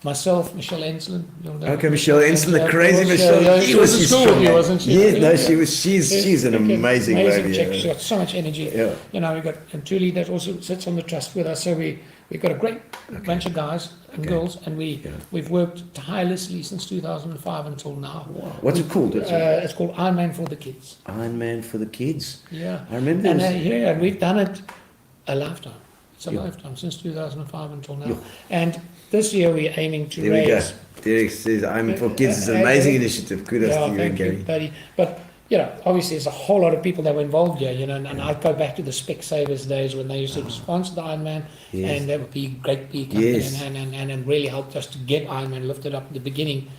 myself, Michelle Enslin. Michelle Enslin, the crazy Michelle. She was in school with you, wasn't she? Yes, no, she was. She's an amazing lady. chick. She's got so much energy. Yeah. We got and Julie that also sits on the trust with us. So we've got a great bunch of guys and girls, and we've worked tirelessly since 2005 until now. Wow. What's it called? It's called Ironman for the Kids. Ironman for the Kids. Yeah, I remember. And we've done it a lifetime. It's a lifetime since 2005 until now. And this year we're aiming to there raise. We go. Derek says Ironman for Kids is an amazing initiative. Kudos to you and Gary. Buddy. But obviously there's a whole lot of people that were involved here, and I go back to the Specsavers days when they used to sponsor the Ironman, and that would be great big company, and really helped us to get Ironman lifted up at the beginning.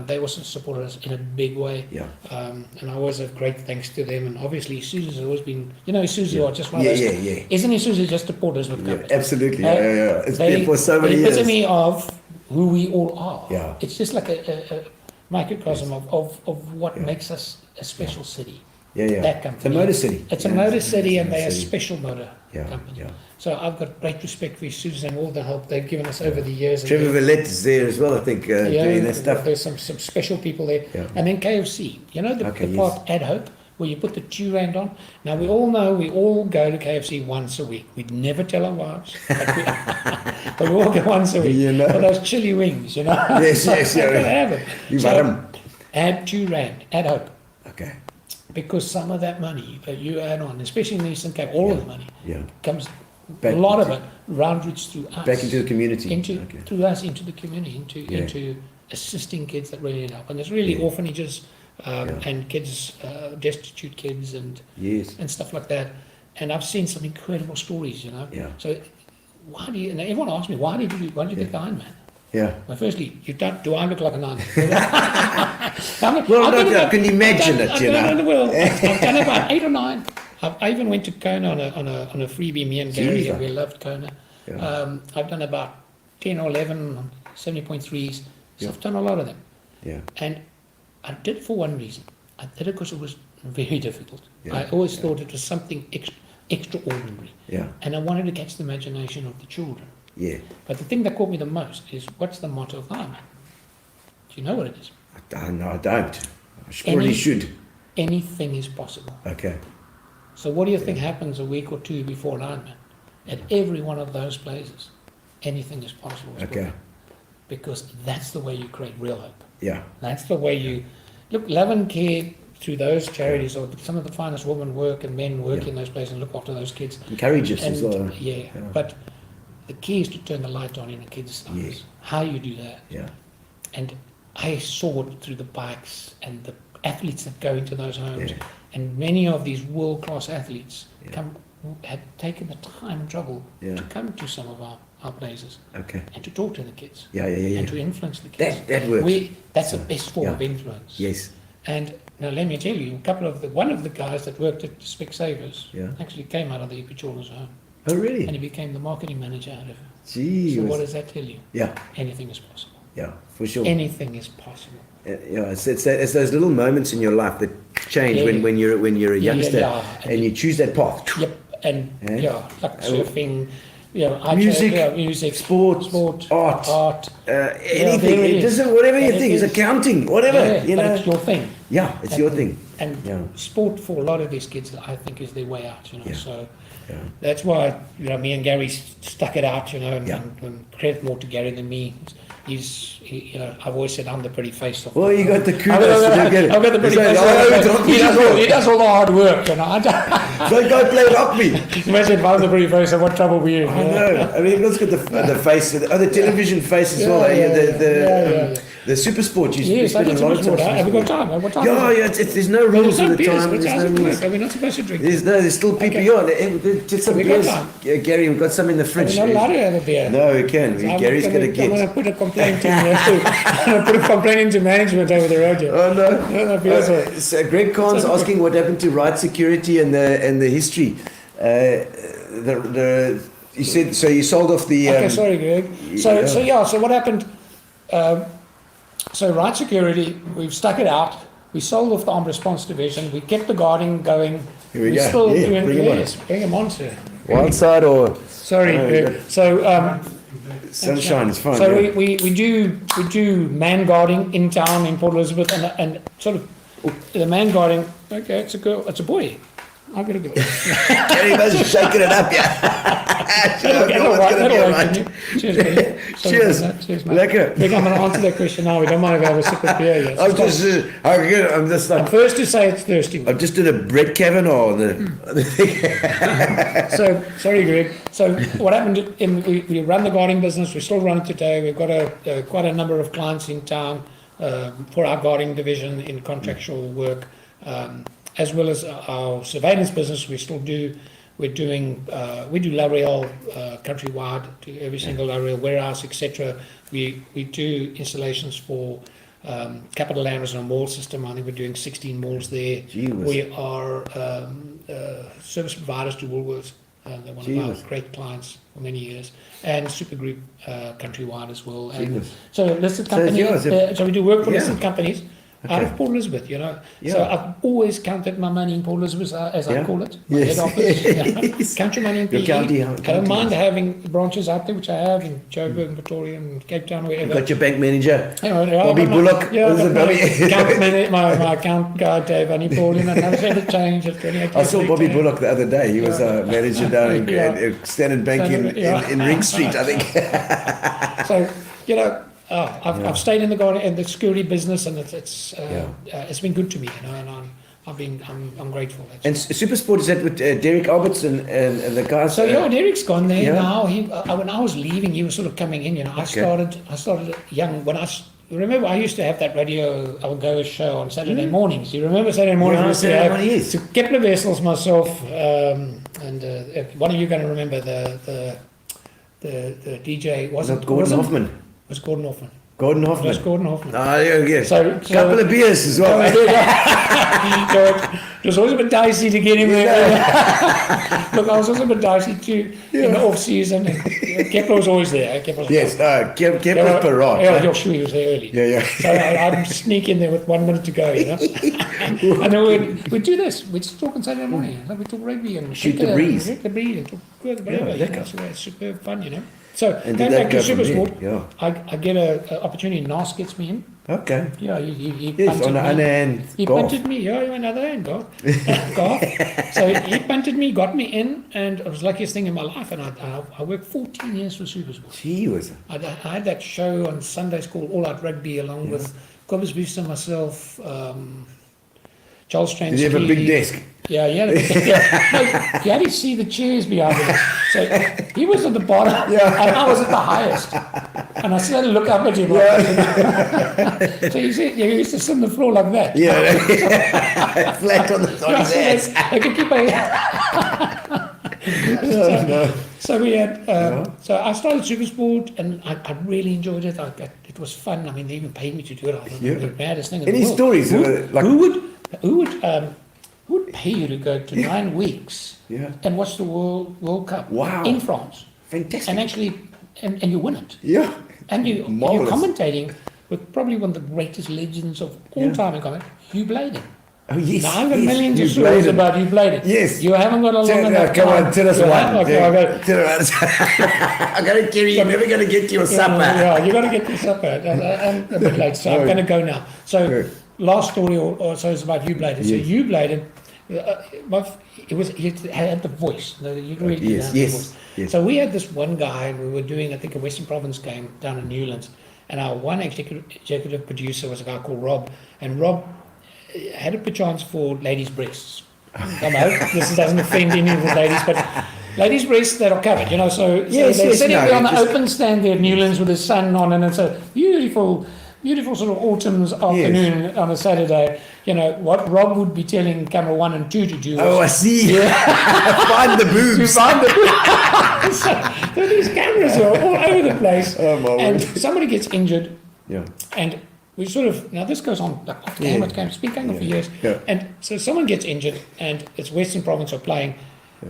They also supported us in a big way. And I always have great thanks to them, and obviously Susie's always been, Susie are just one of those. Isn't he, Susie, just a Port Elizabeth company? Absolutely. It's been for so many years. Epitome of who we all are. Yeah. It's just like a microcosm of what makes us a special city. That company. It's a motor city. It's a motor city, and they're a special motor Yeah, company. yeah. So I've got great respect for Susan and all the help they've given us over the years. Trevor Villette is there as well, I think, doing that stuff. There's some special people there. Yeah. And then KFC, the part Ad Hope, where you put the Tues on. Now we all know we all go to KFC once a week. We'd never tell our wives, but we all go once a week for those chili wings, Yes, have it. You got them. Add Tues, Ad Hope. Okay. Because some of that money that you add on, especially in the Eastern Cape, all of the money comes, Back a lot of it round routes through us. Back into the community. Through us, into the community, into assisting kids that really need help. And there's really orphanages and kids, destitute kids and stuff like that. And I've seen some incredible stories, So why do you, and everyone asks me, why did you get the Ironman? Yeah. Well, firstly, do I look like an Ironman? I can imagine it, I've done about 8 or 9. I even went to Kona on a freebie, me and Gary, and we loved Kona. I've done about 10 or 11 70.3s, so I've done a lot of them. And I did it for one reason. I did it because it was very difficult. I always thought it was something extraordinary. And I wanted to catch the imagination of the children. But the thing that caught me the most is, what's the motto of Ironman? Do you know what it is? No, I don't. I probably should. Anything is possible. Okay. So what do you think happens a week or two before an Ironman? At every one of those places, anything is possible. with Okay. sport. Because that's the way you create real hope. Yeah. That's the way you look. Love and care through those charities, or some of the finest women work and men work in those places and look after those kids. Encourage us And as well. yeah, but the key is to turn the light on in a kid's eyes. Yes. How you do that. Yeah. And I saw it through the bikes and the athletes that go into those homes, Yeah. and many of these world-class athletes had taken the time and trouble Yeah. to come to some of our places Okay. and to talk to the kids. Yeah. And to influence the kids. That works. That's the best form Yeah. of influence. Yes. And now let me tell you, one of the guys that worked at Specsavers Yeah. actually came out of the Hippie Children's Home, Oh, really? and he became the marketing manager out of it. Gee. So what does that tell you? Yeah. Anything is possible. Yeah. For sure. Anything is possible. Yeah, it's those little moments in your life that change Yeah, when you're a youngster yeah. and you choose that path. Yep, and Yeah. like surfing, music, sport, art, anything. there It is. doesn't, whatever you But think, it is is. accounting, whatever. Yeah, you but know. it's your thing. Yeah, it's your thing. And Yeah. sport for a lot of these kids, I think, is their way out. Yeah. So Yeah. that's why me and Gary stuck it out. And, Yeah. and credit more to Gary than me. I've always said I'm the pretty face of. Well, you got the I've kudos to got get it. I've got the pretty It's face. like, Of he does all the hard work. Don't go play rugby. Imagine if I'm the pretty face, what trouble we in? I know. I mean, let's get the face, the television face as well. The super sport. You Yes, I spend did a lot so of much time. water. Have we got time? What time? Yeah, there's no rules at the time. There's no rules. Are we not supposed to drink? There's still people. Okay. Yeah, just some We got beers. time. Yeah, Gary, we've got some in the fridge. We're not allowed to have a beer. No, we can. So Gary's going to I'm get. going to put a complaint into management over the road here. Oh no! No, beers are- So Greg Kahn's asking what happened to Right Security and the history. You said so. You sold off the. Okay, sorry, Greg. So what happened? So Right Security, we've stuck it out. We sold off the armed response division. We kept the guarding going. Here we We're go. still Yeah, doing bring 'em on. yes, bring him on, sir. Wild side or Sorry, Greg. So sunshine is fine. So yeah. we do man guarding in town in Port Elizabeth, and sort of the man guarding. Okay, it's a girl, it's a boy. I've got a girl. Gary was shaking it up, yeah. That'll work, didn't you? Cheers, buddy. Sorry Cheers. about that. Cheers, mate. Lekker. I think I'm going to answer that question now. We don't mind if I have a sip of beer yet. I'm just I'm like first to say it's thirsty. I've just did a Brett Kavanaugh. So sorry, Greg. So what happened? We run the guarding business. We still run it today. We've got quite a number of clients in town for our guarding division in contractual work, as well as our surveillance business. We still do. We do La Real countrywide to every single La Real warehouse, etc. We do installations for Capital Land as a mall system. I think we're doing 16 malls there. Jeez. We are service providers to Woolworths. They're one of our great clients for many years, and Supergroup countrywide as well. And so listed companies. So we do work for listed companies. Out of Port Elizabeth, So I've always counted my money in Port Elizabeth, as I call it, my head office. Count your money in PE. I don't mind having branches out there, which I have in Joburg, and Pretoria, and Cape Town, wherever. Got your bank manager, Bobby Bullock. Yeah, my account guy, Dave Honeypool, and I've never changed at 28. I saw Bobby Bullock the other day. He was a manager down in Standard Bank in Ring Street, I think. So, I've stayed in the security business, and it's been good to me, and I'm grateful. Actually. And Supersport, is that with Derek Alberts and the guys? So Derek's gone there now. When I was leaving, he was sort of coming in. I started young. Remember, I used to have that radio I'll Go show on Saturday mornings. You remember Saturday mornings? Yes. To Kepler Vessels, myself, and one of you going to remember the DJ wasn't Gordon Hoffman. It was Gordon Hoffman. Gordon Hoffman. It was Gordon Hoffman. Ah, yeah. So couple of beers as well. It was always a bit dicey to get him there. Look, I was also a bit dicey too in the off season. Kepler was always there. Kepler's Kepler's parade. Yeah, sure, he was there early. Yeah. So I'd sneak in there with 1 minute to go, And then we'd do this. We'd talk on Saturday morning. We'd talk rugby and Shoot the breeze. and talk whatever. So it's superb fun, So and going back to from there? Supersport, I get an opportunity. NAS gets me in. Okay. Yeah, he Yes, punted on the me. other hand, He golf. punted me. Yeah, another hand, golf. So he punted me, got me in, and it was the luckiest thing in my life. And I worked 14 years for SuperSport. Gee whiz. I had that show on Sundays called All Out Rugby, along with Cobus Beast and myself, Joel Stransky. Did you have a big desk? Yeah, he had a big desk. No, you had to see the chairs behind him. So he was at the bottom, and I was at the highest. And I still had to look up at him. So he used to sit on the floor like that. Yeah. Flat on his ass. I could keep So we had. So I started SuperSport, and I really enjoyed it. It was fun. I mean, they even paid me to do it. I thought it was the baddest thing in the Any world. stories? Who would pay you to go to 9 weeks and watch the World Cup in France? Fantastic. And actually, and you win it. Yeah. And you're Marvelous. commentating with probably one of the greatest legends of all time in comment, Hugh Bladen. Oh, yes. Now, I've got yes, millions of you stories played it. about Hugh Bladen. Yes. You haven't got a long enough Come time. on, tell us You one. have- okay, Yeah. I'll go. Tell us. I'm going to carry you. You're never going to get to your supper. Yeah, you got to get your supper. I'm a bit late, so I'm going to go now. So, Good. last story also is about Hugh Bladen. So, Hugh Bladen, he had the voice. You really did have the voice. Yes. So, we had this one guy, and we were doing, I think, a Western Province game down in Newlands. And our one executive producer was a guy called Rob. And Rob had a perchance for ladies' breasts. Come out. This doesn't offend any of the ladies, but ladies' breasts that are covered, so they're sitting there on the open stand there at Newlands with the sun on, and it's a beautiful sort of autumn's afternoon on a Saturday. What Rob would be telling camera 1 and 2 to do. Oh, I see. Find the boobs. So these cameras are all over the place. Oh, my and word. somebody gets injured. Yeah. And we sort of, now this goes on like off game, it's been going on for years. Yeah. And so someone gets injured, and it's Western Province are playing,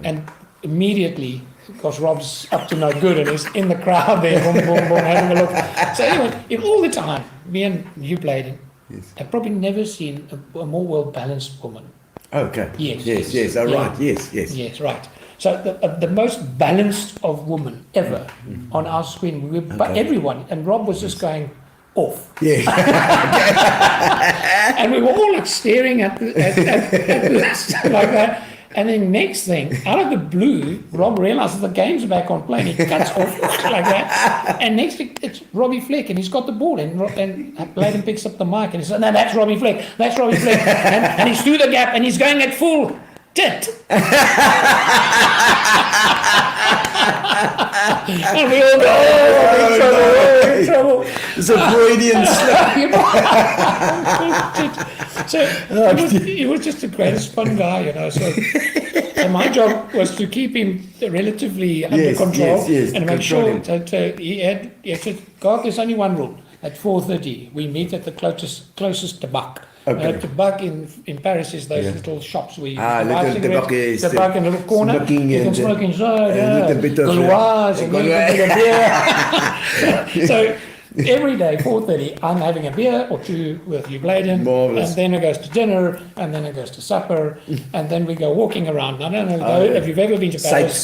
and immediately, because Rob's up to no good and he's in the crowd there, boom, boom, boom, having a look. So anyway, all the time, me and Hugh Bladen have probably never seen a more well-balanced woman. Okay. Yes. Oh, Yeah. right. Yes. Yes, right. So the most balanced of women ever on our screen, but everyone, and Rob was just going off. Yeah. And we were all like staring at this like that. And then next thing, out of the blue, Rob realizes the game's back on play, and he cuts off like that. And next thing, it's Robbie Fleck, and he's got the ball, and Bladen picks up the mic, and he says, "No, that's Robbie Fleck. That's Robbie Fleck." And he's through the gap, and he's going at full tit. And we all go, "Oh, in trouble." It's a Freudian slip. So he was just the greatest fun guy, So and my job was to keep him relatively under control and make sure that he said, "God, there's only one rule. At 4:30, we meet at the closest tabac." Okay. Tabac in Paris is those little shops where you little buy cigarettes, tabac in a little corner. smoking You can and, smoke inside. a little bit of, Gauloise, and a little bit of beer. So every day, 4:30, I'm having a beer or two with Hugh Bladen, Marvelous. and then it goes to dinner, and then it goes to supper, and then we go walking around. I don't know if you've ever been to Paris.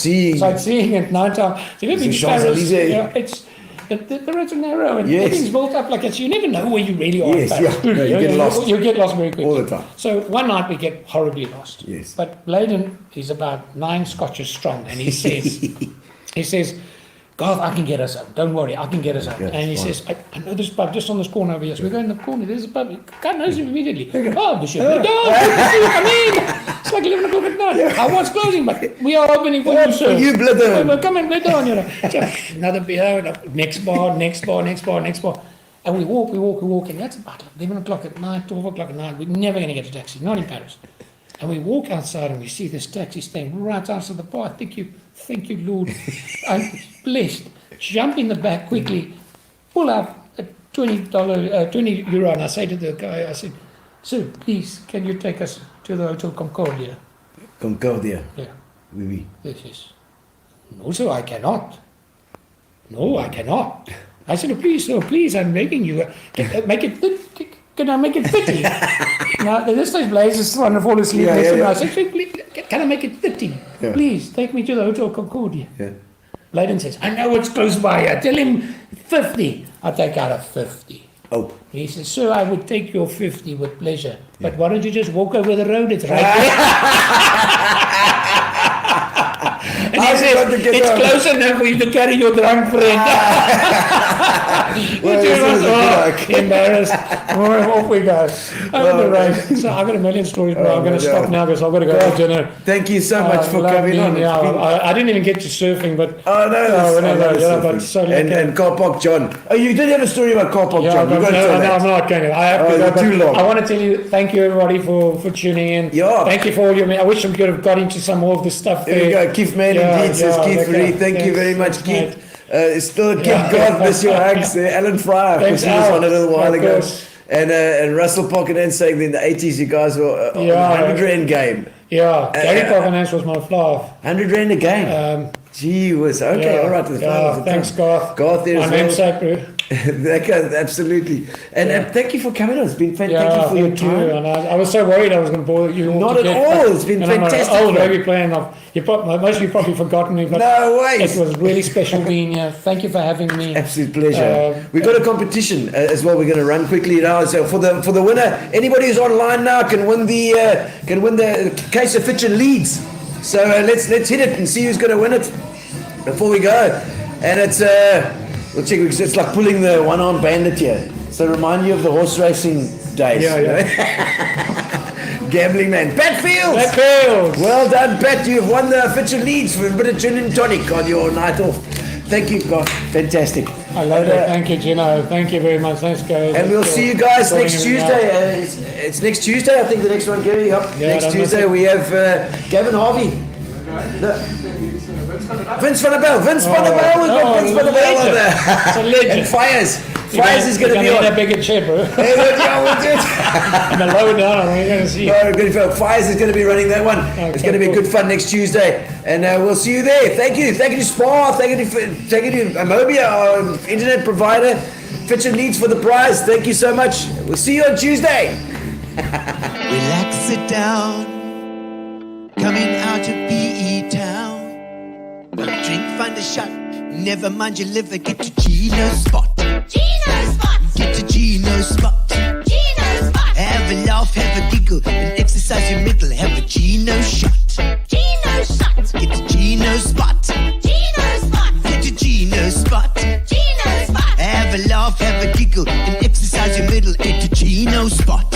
Sightseeing at night time. So if you've been to Paris, it's the roads are narrow, and everything's built up like it's. You never know where you really are. Yes, in Paris. No, you get lost. You get lost very quickly. All the time. So one night we get horribly lost. Yes. But Bladen is about 9 scotches strong, and he says, "Garth, I can get us home. Don't worry, I can get us home." Okay, and he says, I know this pub just on this corner over here. So we go in the corner, there's a pub. God knows him immediately. "Oh, Bishop, come in. It's like 11 o'clock at night. I was closing, but we are opening for you, sir. You Bladen. Well, come in, Bladen, So another beer, next bar. And we walk, and that's about 11 o'clock at night, 12 o'clock at night. We're never going to get a taxi, not in Paris. And we walk outside and we see this taxi staying right outside the bar. Thank you, Lord. I'm blessed. Jump in the back quickly, pull out a €20, and I say to the guy, I said, "Sir, please, can you take us to the Hotel Concordia?" Concordia. Yeah. Oui. Yes. "No, sir, I cannot. No, I cannot." I said, "Please, sir, please, I'm begging you. Make it 'Can I make it 30?" Now, this time Blaze is trying to fall asleep. I said, "Please, can I make it 30? Yeah. Please, take me to the Hotel Concordia." Yeah. Bladen says, "I know it's close by here. Tell him 50. I take out a 50. Oh. He says, sir, I would take your 50 with pleasure, but why don't you just walk over the road? It's right there. And he says, it's close enough for you to carry your drunk friend. Embarrassed. Off we go. Over the road. So I've got a million stories, but I'm going to stop now because I've got to go to dinner. Thank you so much for coming on. Yeah, I didn't even get to surfing, but... Oh, no. But so and Car Park John. Oh, you did have a story about Car Park John. No, I'm not going to. I have to go. Too long. I want to tell you, thank you everybody for tuning in. Yeah. Thank you for all your... I wish we could have got into some more of the stuff there. There you go. Keith Mann indeed says Keith Marie. Thank you very much, Keith. Still Keith God, miss your hugs. Alan Fryer, because he was on a little while ago. And Russell Pockett saying in the 80s you guys were on the 100 Rand game. Yeah, Gary Pockett was my fly. 100 Rand a game. Gee whiz. Okay, all right. Thanks, Garth. Garth there as well. Absolutely. And thank you for coming on. It's been fantastic. Thank you for your time. And I was so worried I was going to bore you. Not at all. It's been fantastic. I'm an old rugby player. Most of you probably forgotten me. But no way. It was really special being here. Thank you for having me. Absolute pleasure. We've got a competition as well. We're going to run quickly now. So for the winner, anybody who's online now can win the case of Fitch and Leeds. So let's hit it and see who's going to win it before we go. And it's we'll check because it's like pulling the one-armed bandit here. So remind you of the horse racing days. Yeah. Gambling man. Pat Fields! Well done, Pat. You've won the Fitch and Leeds for a bit of gin and tonic on your night off. Thank you, God. Fantastic. I love it. Thank you, Gino. Thank you very much. Thanks, guys. And we'll see you guys next Tuesday. It's next Tuesday, I think, the next one, Gary. Yep. Next Tuesday we have Gavin Harvey. Vince van der Bell. We've got Vince van der Bell on there. It's a legend. And Fires is going to be on. a bigger chair, bro. Yeah, we'll do it. And a low down, we're going to see. Fires is going to be running that one. Okay, it's going to be good fun next Tuesday. And we'll see you there. Thank you to Spar. Thank you to Amobia, our internet provider. Fitch and Leeds for the prize. Thank you so much. We'll see you on Tuesday. Relax, sit down. Coming out of PE town. One drink, find a shot. Never mind your liver, get to Gino's spot. Gino Spot. Get to Gino's spot. Gino Spot. Have a laugh, have a giggle, and exercise your middle. Have a Gino shot. Gino Shot. Get to Gino's spot. Gino Spot. Get to Gino's spot. Gino Spot. Have a laugh, have a giggle, and exercise your middle. Get to Gino's spot.